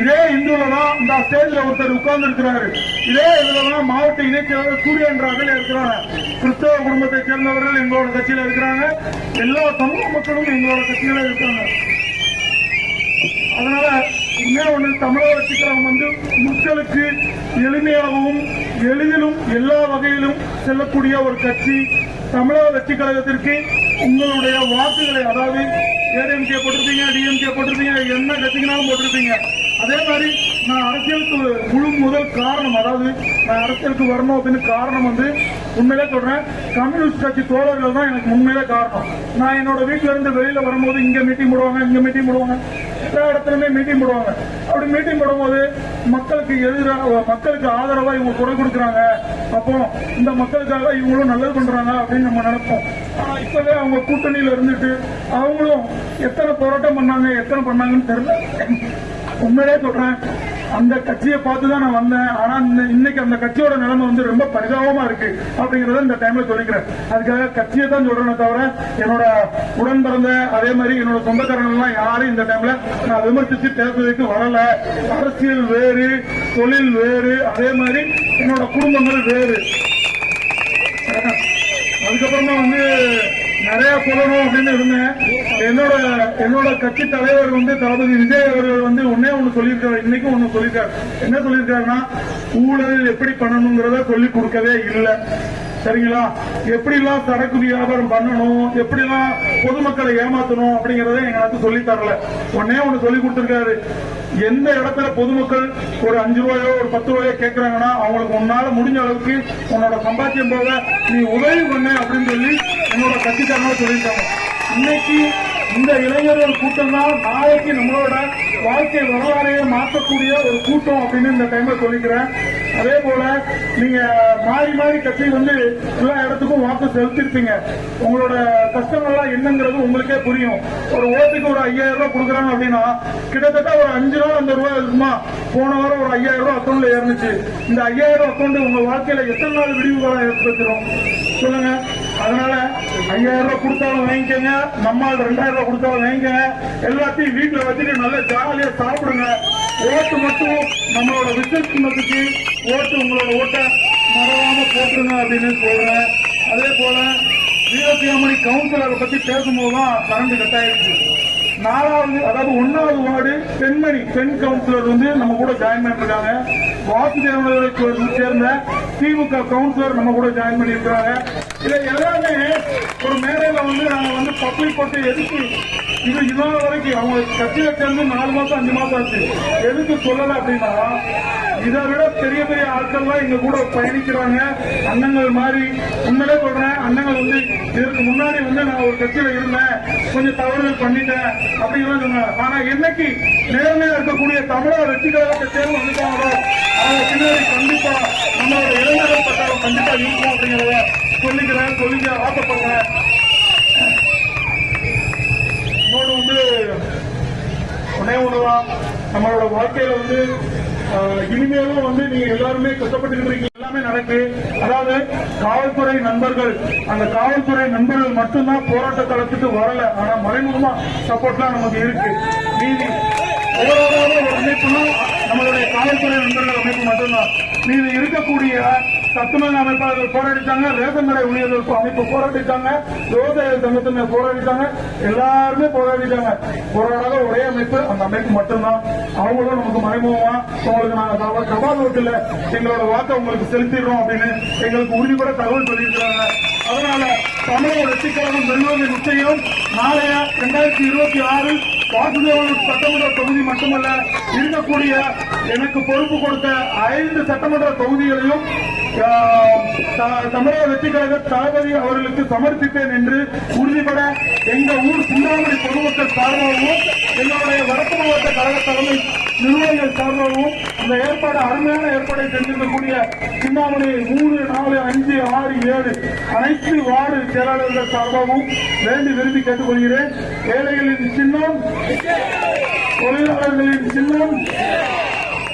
இதே இந்துல தான் இந்த ஸ்டேஜ்ல ஒருத்தர் உட்கார்ந்து இருக்கிறாரு. இதே இதுலதான் மாவட்ட இணைச்செயலாளர் சூரியன் ராகல் இருக்கிறாங்க. கிறிஸ்தவ குடும்பத்தை சேர்ந்தவர்கள் எங்களோட கட்சியில இருக்கிறாங்க. எல்லா சமூக மக்களும் எங்களோட கட்சியில இருக்காங்க. அதனால தமிழக வெற்றிக்கழகம் வந்து மக்களுக்கு எளிமையாகவும் எளிதிலும் எல்லா வகையிலும் செல்லக்கூடிய ஒரு கட்சி. தமிழக வெற்றி கழகத்திற்கு உங்களுடைய வாக்குகளை, அதாவது ஏடிஎம்கே போட்டிருப்பீங்க, டிஎம்கே போட்டிருப்பீங்க, என்ன கட்சிக்குனாலும் போட்டிருப்பீங்க. அதே மாதிரி நான் அரசியலுக்கு முழு முதல் காரணம், அதாவது நான் அரசியலுக்கு வரணும் அப்படின்னு காரணம் வந்து உண்மையிலே சொல்றேன், கம்யூனிஸ்ட் கட்சி தோழர்கள் தான் எனக்கு உண்மையிலே காரணம். நான் என்னோட வீட்டுல இருந்து வெளியில வரும்போது இங்க மீட்டிங் போடுவாங்க, இங்க மீட்டிங் போடுவாங்க, எல்லா இடத்துலயுமே மீட்டிங் போடுவாங்க. அப்படி மீட்டிங் போடும்போது மக்களுக்கு எதிராக, மக்களுக்கு ஆதரவா இவங்க குரல் கொடுக்குறாங்க, அப்போ இந்த மக்களுக்காக இவங்களும் நல்லது பண்றாங்க அப்படின்னு நம்ம நினைப்போம். ஆனா இப்பவே அவங்க கூட்டணியில இருந்துட்டு அவங்களும் எத்தனை போராட்டம் பண்ணாங்க, எத்தனை பண்ணாங்கன்னு தெரியல. உண்மையிலே சொல்றேன், அந்த கட்சியை பார்த்துதான் நான் வந்தேன். ஆனா இன்னைக்கு அந்த கட்சியோட நிலைமை வந்து ரொம்ப பரிதாபமா இருக்கு அப்படிங்கறத இந்த டைம்ல சொல்லிக்கிறேன். அதுக்காக கட்சியை தான் சொல்றேன் தவிர என்னோட உடன் பிறந்த அதே மாதிரி என்னோட சொந்தக்காரர்கள் எல்லாம் யாரும் இந்த டைம்ல நான் விமர்சிச்சு பேசுறதுக்கு வரல. அரசியல் வேறு, தொழில் வேறு, அதே மாதிரி என்னோட குடும்பங்கள் வேறு. அதுக்கப்புறமா வந்து நிறைய சொல்லணும் அப்படின்னு இருந்தேன். என்னோட கட்சி தலைவர் வந்து தளபதி விஜய் அவர்கள் வந்து ஒண்ணு சொல்லியிருக்காரு, இன்னைக்கும் ஒண்ணு சொல்லியிருக்காரு. என்ன சொல்லியிருக்காருன்னா, ஊழல் எப்படி பண்ணணுங்கிறத சொல்லி கொடுக்கவே இல்லை. சரிங்களா? எப்படி எல்லாம் சரக்கு வியாபாரம் பண்ணணும், எப்படி எல்லாம் பொதுமக்களை ஏமாத்தணும் அப்படிங்கறத எங்களுக்கு சொல்லி தரல. ஒண்ணு சொல்லி கொடுத்திருக்காரு, எந்த இடத்துல பொதுமக்கள் ஒரு 5 ரூபாயோ ஒரு 10 ரூபாயோ கேட்கறாங்கன்னா அவங்களுக்கு உன்னால முடிஞ்ச அளவுக்கு உன்னோட சம்பாத்தியம் போக நீ உதவி பண்ணு அப்படின்னு சொல்லி என்னோட கட்சிக்காரங்க சொல்லியிருக்காங்க. இன்னைக்கு இந்த இளைஞர்கள் கூட்டம் தான் நாளைக்கு நம்மளோட வாழ்க்கை வரலாறையே மாற்றக்கூடிய ஒரு கூட்டம் அப்படின்னு இந்த டைம்ல சொல்லிக்கிறேன். அதே போல நீங்க மாறி மாறி கட்சி வந்து எல்லா இடத்துக்கும் வாக்கு செலுத்திருப்பீங்க. உங்களோட கஷ்டங்கள்லாம் என்னங்கிறது உங்களுக்கே புரியும். ஒரு ஓட்டுக்கு ஒரு 5000 ரூபாய் கொடுக்குறாங்க அப்படின்னா கிட்டத்தட்ட ஒரு 5 ரூபா அந்த ரூபாய் இருக்குமா. போன வாரம் ஒரு 5000 ரூபாய் அக்கௌண்ட்ல ஏறிச்சு. இந்த 5000 அக்கௌண்ட் உங்க வாழ்க்கையில எத்தனை நாள் விடிவுகாலம் ஏற்படுத்திடும் சொல்லுங்க. அதனால 5000 ரூபாய் கொடுத்தாலும் வாங்கிக்கங்க, நம்மால் 2000 ரூபாய் கொடுத்தாலும் வாங்கிக்கங்க. எல்லாத்தையும் வீட்டுல வச்சுட்டு நல்லா ஜாலியா சாப்பிடுங்க. ஓட்டு மட்டும் நம்மளோட விசேஷத்துக்கு ஓட்டு, உங்களோட ஓட்டை மறவாம போட்டுருங்க அப்படின்னு சொல்றேன். அதே போல வீரசியாமணி கவுன்சிலரை பத்தி பேசும்போதுதான் கரண்ட் கட் ஆயிடுச்சு. 4வது, அதாவது 1வது வார்டு பெண்மணி, பெண் கவுன்சிலர் வந்து நம்ம கூட ஜாயின் பண்ணிருக்காங்க. வாசுதேவனுக்கு சேர்ந்த திமுக கவுன்சிலர் நம்ம கூட ஜாயின் பண்ணிருக்காங்க. இதை எல்லாமே ஒரு மேடையில வந்து நாங்க வந்து பப்ளிக் போட்டு எதுக்கு இது இதனால வரைக்கும் அவங்க கட்சியில சேர்ந்து 4 மாசம் 5 மாசம் ஆச்சு, எதுக்கு சொல்லல அப்படின்னா, இதை விட பெரிய பெரிய ஆட்கள்லாம் இங்க கூட பயணிக்கிறாங்க. அண்ணங்கள் மாதிரி உண்மையிலே சொல்றேன், அண்ணங்கள் வந்து இதற்கு முன்னாடி வந்து நான் ஒரு கட்சியில இருந்தேன், கொஞ்சம் தவறுகள் பண்ணிட்டேன் அப்படிங்கிறத சொன்னாங்க. ஆனா என்னைக்கு நேர்மையா இருக்கக்கூடிய தமிழக வெற்றி கழகத்தை தேர்வு வந்துட்டாங்களோ அவங்க பின்னாடி கண்டிப்பா நம்மளோட இளைஞர்கள் பட்டாளம் கண்டிப்பா இருக்கும் அப்படிங்கிறத சொல்லிக்க ஆசைப்படுறேன். இன்னொன்று வந்து ஒண்ணுதான், நம்மளோட வாழ்க்கையில வந்து இனிமேலும் வந்து நீங்க எல்லாருமே கஷ்டப்பட்டு இருக்கீங்க, எல்லாமே நடக்கு. அதாவது காவல்துறை நண்பர்கள், அந்த காவல்துறை நண்பர்கள் மட்டும்தான் போராட்ட களத்துக்கு வரல, ஆனா மறைமுகமா சப்போர்ட்லாம் நமக்கு இருக்கு. நீதி போராடாத ஒரு அமைப்புனா நம்மளுடைய காவல்துறை நண்பர்கள் அமைப்பு மட்டும்தான். மீது இருக்கக்கூடிய சத்துணவு அமைப்பாளர்கள் போராடிட்டாங்க, ரேஷன் கடை ஊழியர்கள் அமைப்பு போராடிட்டாங்க, விவசாய சங்கத்தினர் போராடிட்டாங்க, எல்லாருமே போராடிட்டாங்க. போராடாத ஒரே அமைப்பு அந்த அமைப்பு மட்டும்தான். அவங்களும் நமக்கு மறைமுகமா உங்களுக்கு நாங்க தபால் ஓட்டுல எங்களோட வாக்கை உங்களுக்கு செலுத்திடுறோம் அப்படின்னு எங்களுக்கு உறுதிபட தகவல் சொல்லியிருக்கிறாங்க. அதனால தமிழக வெற்றிக் கழகம் வெல்வது நிச்சயம். நாளைய 2026 வாசுதேவன் சட்டமன்ற தொகுதி மட்டுமல்ல, இருக்கக்கூடிய எனக்கு பொறுப்பு கொடுத்த 5 சட்டமன்ற தொகுதிகளையும் தமிழக வெற்றி கழக தளபதி அவர்களுக்கு சமர்ப்பிப்பேன் என்று உறுதிபட எங்க ஊர் சிந்தாமணி பொதுமக்கள் சார்பாகவும் எங்களுடைய வடக்கு மாவட்ட கழக தலைமை நிர்வாகிகள் சார்பாகவும் இந்த ஏற்பாடு, அருமையான ஏற்பாடை செஞ்சிருக்கக்கூடிய சிந்தாமணி 3, 4, 5, 6, 7 அனைத்து வார்டு செயலாளர்கள் சார்பாகவும் வேண்டி விரும்பி கேட்டுக்கொள்கிறேன். ஏழைகளின் சின்னம், தொழிலாளர்களின் சின்னம்,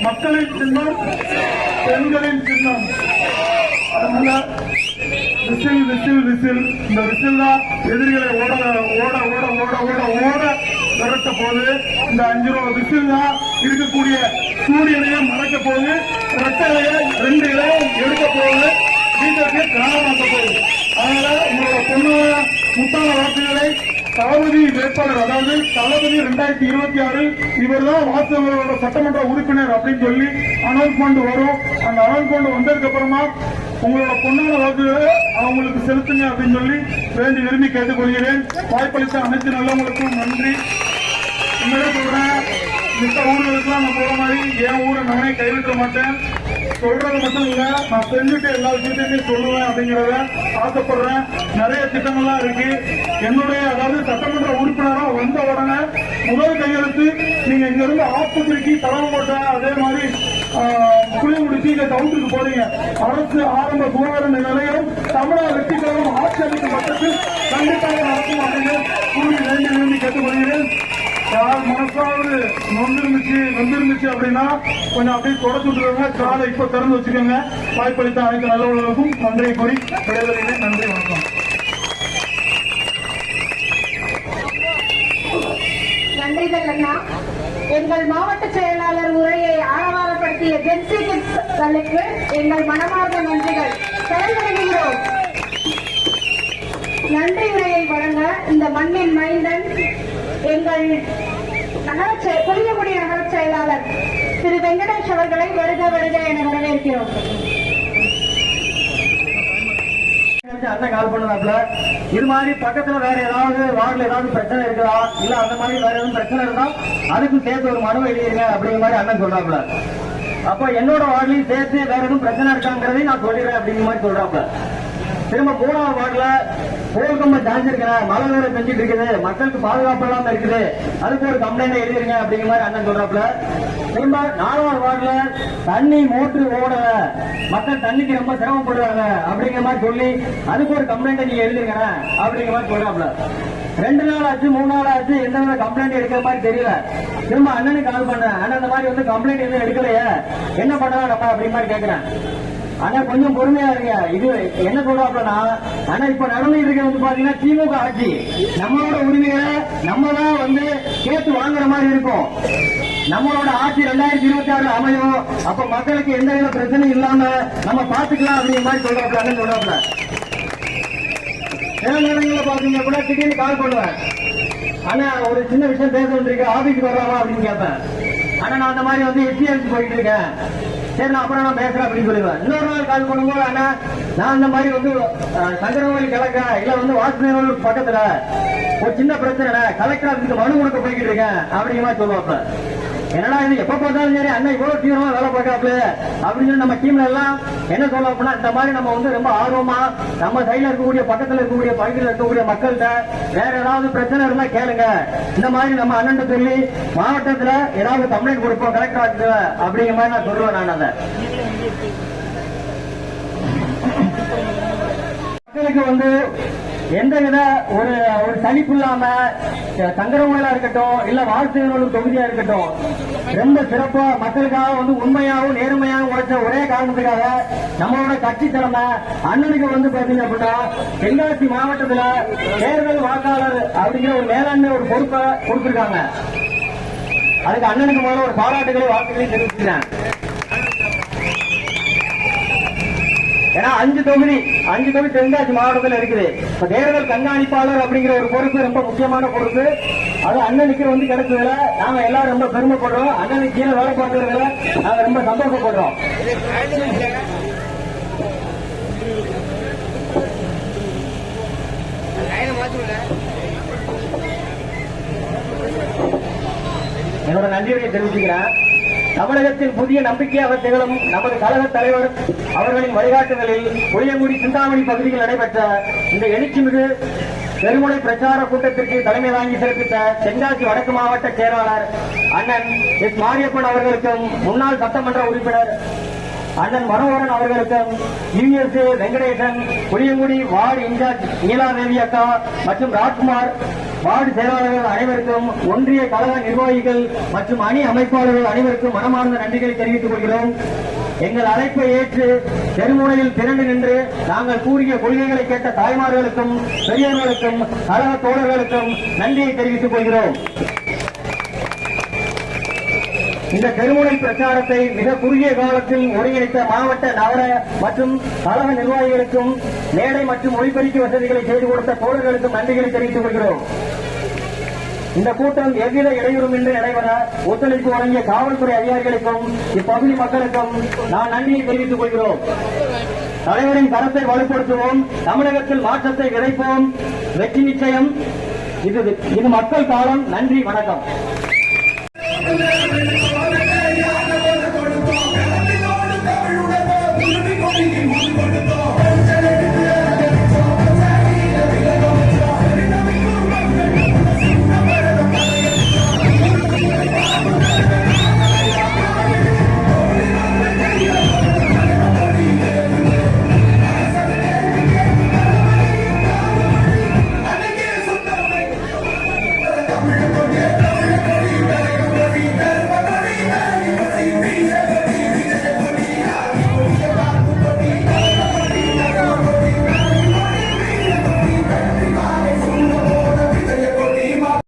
மக்களின் சின்னம், பெண்களின் சின்னம். அதனால விசில் விசில் விசில், இந்த விசில் தான் எதிரிகளை ஓட ஓட ஓட ஓட ஓட ஓட விரட்ட போது. இந்த 5 ரூபா விசில் தான் இருக்கக்கூடிய சூரியனையும் மறைக்க போகுது, ரெட்டையிலைய 2 இலையும் எடுக்க போகுது, வீட்டிற்கு காரணமாக்க போகுது. அதனால உங்களோட பொண்ணு முத்தான வாக்குகளை தளபதி வேட்பாளர், அதாவது தளபதி 2026 இவர் தான் வாசகரோட சட்டமன்ற உறுப்பினர் அப்படின்னு சொல்லி அனௌன்ஸ்மெண்ட் வரும். அந்த அனௌன்ஸ்மெண்ட் வந்ததுக்கு அப்புறமா உங்களோட பொண்ணான வாக்குகளை அவங்களுக்கு செலுத்துங்க அப்படின்னு சொல்லி வேண்டி விரும்பி கேட்டுக்கொள்கிறேன். வாய்ப்பளித்த அனைத்து நல்லவங்களுக்கும் நன்றி. உண்மையிலே சொல்றேன், மித்த ஊர்களுக்கெல்லாம் நான் போற மாதிரி என் ஊரை நானே கைவிட்ட மாட்டேன். சொல்றது மட்டும் இல்ல, நான் செஞ்சுட்டு எல்லா விஷயத்தையுமே சொல்லுவேன் அப்படிங்கறத ஆசைப்படுறேன். நிறைய திட்டங்கள்லாம் இருக்கு. என்னுடைய அதாவது சட்டமன்ற உறுப்பினரா வந்த உடனே முதல் கையெழுத்து நீங்க இங்க இருந்து ஆஸ்பத்திரிக்கு தரவங்கோட்டை, அதே மாதிரி புளியங்குடிக்கு இங்க டவுனுக்கு போறீங்க. அரசு ஆரம்ப சுகாதார நிலையம் தமிழக வெற்றி கழகம் ஆட்சி அமைக்கும் பட்சத்தில் கண்டிப்பாக நடக்கும் அப்படின்னு கூறி வேண்டி கேட்டுக்கொள்கிறேன். யார் மனசாவது நொந்திருந்துச்சு அப்படின்னா கொஞ்சம் அப்படியே தொடச்சு விட்டுருவாங்க. காலை இப்ப திறந்து வச்சுக்கோங்க. வாய்ப்பளித்த அனைத்து நல்லவர்களுக்கும் நன்றியை கூறி விடைபெறுகிறேன். நன்றி, வணக்கம். நன்றிகள் அண்ணா. எங்கள் மாவட்ட செயலாளர் உரையை ஆரவாரப்படுத்திய ஜென்சி கிட்ஸ்களுக்கு எங்கள் மனமார்ந்த நன்றிகள். செயல்படுகிறோம். நன்றி உரையை வழங்க இந்த மண்ணின் மைந்தன் எங்கள் புளியங்குடி நகர செயலாளர் திரு வெங்கடேஷ் அவர்களை வருக வருக என வரவேற்கிறோம். அண்ணன் கால் பண்ணாப்ல, இது மாதிரி பக்கத்துல வேற ஏதாவது வார்டுல ஏதாவது பிரச்சனை இருக்குதா, இல்ல அந்த மாதிரி வேற எதுவும் பிரச்சனை இருந்தா அதுக்கும் சேர்த்து ஒரு மனு எழுதிருங்க அப்படிங்கிற மாதிரி அண்ணன் சொல்றாப்ல. அப்ப என்னோட வார்டுலையும் சேர்த்து வேற எதுவும் பிரச்சனை இருக்காங்கிறதையும் நான் சொல்லிடுறேன் அப்படிங்கிற மாதிரி சொல்றாப்ல. திரும்ப 3வது வார்டுல போர்க்கம்ப சாஞ்சிருக்கிறேன், மழை வேற பெஞ்சிட்டு இருக்குது, மக்களுக்கு பாதுகாப்பு இல்லாம இருக்குது, அதுக்கு ஒரு கம்ப்ளைண்ட் எழுதிருங்க அப்படிங்கிற மாதிரி அண்ணன் சொல்றாப்ல. திரும்ப 4வது வார்டுல தண்ணி மோட்டரு ஓடல, மக்கள் தண்ணிக்கு ரொம்ப சிரமப்படுறாங்க அப்படிங்கிற மாதிரி சொல்லி அதுக்கு ஒரு கம்ப்ளைண்ட் நீங்க எழுதிருங்க அப்படிங்கிற மாதிரி சொல்றாப்ல. 2 நாள் ஆச்சு, 3 நாள் ஆச்சு, எந்த கம்ப்ளைண்ட் எடுக்கிற மாதிரி தெரியல. திரும்ப அண்ணனுக்கு கால் பண்ணேன், அண்ணன் இந்த மாதிரி வந்து கம்ப்ளைண்ட் எதுவும் எடுக்கலையே, என்ன பண்ணலாம் நம்ம அப்படிங்கிற மாதிரி கேட்கிறேன். ஆனா கொஞ்சம் பொறுமையா இருங்க. இது என்ன சொல்றாப்லன்னா, ஆனா இப்ப நடந்துட்டு இருக்க வந்து பாத்தீங்கன்னா திமுக ஆட்சி, நம்மளோட உரிமைகளை நம்ம தான் வந்து கேட்டு வாங்குற மாதிரி இருக்கும். நம்மளோட ஆட்சி 2026 அமையும். அப்ப மக்களுக்கு எந்த வித பிரச்சனையும் இல்லாம நம்ம பாத்துக்கலாம் அப்படிங்கிற மாதிரி சொல்றாப்ல சொல்றாப்ல. சில நேரங்களில் பாத்தீங்க கூட திடீர்னு கால் பண்ணுவேன், ஆனா ஒரு சின்ன விஷயம் பேச வந்திருக்கு, ஆபீஸ்க்கு வர்றாமா அப்படின்னு கேட்பேன். ஆனா நான் அந்த மாதிரி வந்து எஸ்டிஎல்சி போயிட்டு இருக்கேன், சரி நான் அப்புறம் நான் பேசுறேன் அப்படின்னு சொல்லுவேன். இன்னொரு நாள் கால் பண்ணும்போது ஆனா நான் அந்த மாதிரி வந்து சங்கரவழி கலக்க இல்ல வந்து வாசுதேவன் பக்கத்துல ஒரு சின்ன பிரச்சனை கலெக்டர் ஆபீஸ்க்கு மனு கொடுக்க போய்கிட்டு இருக்கேன் அப்படிங்கிற மாதிரி சொல்லுவாப்ப. என்னடா இது எப்ப பார்த்தாலும் சரி அண்ணா இவ்வளவு தீவிரமா வேலை பார்க்கறாப்ல அப்படின்னு சொல்லி நம்ம டீம்ல எல்லாம் என்ன சொல்ல அப்படின்னா, இந்த மாதிரி நம்ம வந்து ரொம்ப ஆர்வமா நம்ம சைட்ல இருக்கக்கூடிய பக்கத்துல இருக்கக்கூடிய பகுதியில் இருக்கக்கூடிய மக்கள்கிட்ட வேற ஏதாவது பிரச்சனை இருந்தா கேளுங்க, இந்த மாதிரி நம்ம அண்ணன் சொல்லி மாவட்டத்துல ஏதாவது கம்ப்ளைண்ட் கொடுப்போம் கலெக்டர் ஆஃபீஸ்ல அப்படிங்கிற மாதிரி நான் சொல்லுவேன். நான் அதை மக்களுக்கு வந்து எந்தவித ஒரு சலிப்பு இல்லாம சங்கரமேலா இருக்கட்டும் இல்ல வாழ்த்துகளுக்கு தொகுதியா இருக்கட்டும் ரொம்ப சிறப்பா மக்களுக்காக வந்து உண்மையாகவும் நேர்மையாகவும் உழைச்ச ஒரே காரணத்துக்காக நம்மளோட கட்சி தலைமை அண்ணனுக்கு வந்து பாத்தீங்க அப்படின்னா தென்காசி மாவட்டத்துல தேர்தல் வாக்காளர் அப்படிங்கிற ஒரு மேலாண்மை ஒரு பொறுப்பை கொடுத்திருக்காங்க. அதுக்கு அண்ணனுக்கு முதல்ல ஒரு பாராட்டுகளை வாழ்த்துக்களை தெரிவிக்கிறேன். ஏன்னா 5 தொகுதி தென்காசி மாவட்டத்தில் இருக்குது. இப்ப தேர்தல் கண்காணிப்பாளர் அப்படிங்கிற ஒரு பொறுப்பு ரொம்ப முக்கியமான பொறுப்பு. அது அண்ணனுக்கு வந்து கிடைச்சதுல நாங்க எல்லாரும் ரொம்ப பெருமைப்படுறோம். அண்ணனுக்கு கீழே வேலை பார்க்கறதுல நாங்க ரொம்ப சந்தோஷப்படுறோம். என்னோட நன்றியை தெரிவிச்சுக்கிறேன். தமிழகத்தின் புதிய நம்பிக்கையாக திகழும் நமது கழக தலைவர் அவர்களின் வழிகாட்டுதலில் புளியங்குடி சிந்தாமணி பகுதியில் நடைபெற்ற இந்த எழுச்சிமிகு பெருமுனை பிரச்சார கூட்டத்திற்கு தலைமை தாங்கி சிறப்பித்த தென்காசி வடக்கு மாவட்ட செயலாளர் அண்ணன் எஸ் மாரியப்பன் அவர்களுக்கும் முன்னாள் சட்டமன்ற உறுப்பினர் அண்ணன் மனோகரன் அவர்களுக்கும் USA Venkatesan, Puliyangudi ward incharge Neeladevi அக்கா மற்றும் ராஜ்குமார் வார்டு செயலாளர்கள் அனைவருக்கும், ஒன்றிய கழக நிர்வாகிகள் மற்றும் அணி அமைப்பாளர்கள் அனைவருக்கும் மனமார்ந்த நன்றிகளை தெரிவித்துக் கொள்கிறோம். எங்கள் அழைப்பை ஏற்று தெருமுனையில் திரண்டு நின்று நாங்கள் கூறிய கொள்கைகளை கேட்ட தாய்மார்களுக்கும் பெரியவர்களுக்கும் கழக தோழர்களுக்கும் நன்றியை தெரிவித்துக் கொள்கிறோம். இந்த தெருமுனை பிரச்சாரத்தை மிக குறுகிய காலத்தில் ஒருங்கிணைத்த மாவட்ட நகர மற்றும் கழக நிர்வாகிகளுக்கும் மேடை மற்றும் ஒளிபெருக்கி வசதிகளை செய்து கொடுத்த தோழர்களுக்கும் நன்றிகளை தெரிவித்துக் கொள்கிறோம். இந்த கூட்டம் எவ்வித இடையூறுமின்றி நடைபெற ஒத்துழைப்பு வழங்கிய காவல்துறை அதிகாரிகளுக்கும் இப்பகுதி மக்களுக்கும் நான் நன்றியை தெரிவித்துக் கொள்கிறோம். தலைவரின் கரத்தை வலுப்படுத்துவோம், தமிழகத்தில் மாற்றத்தை விதைப்போம், வெற்றி நிச்சயம். இது மக்கள் காலம். நன்றி, வணக்கம்.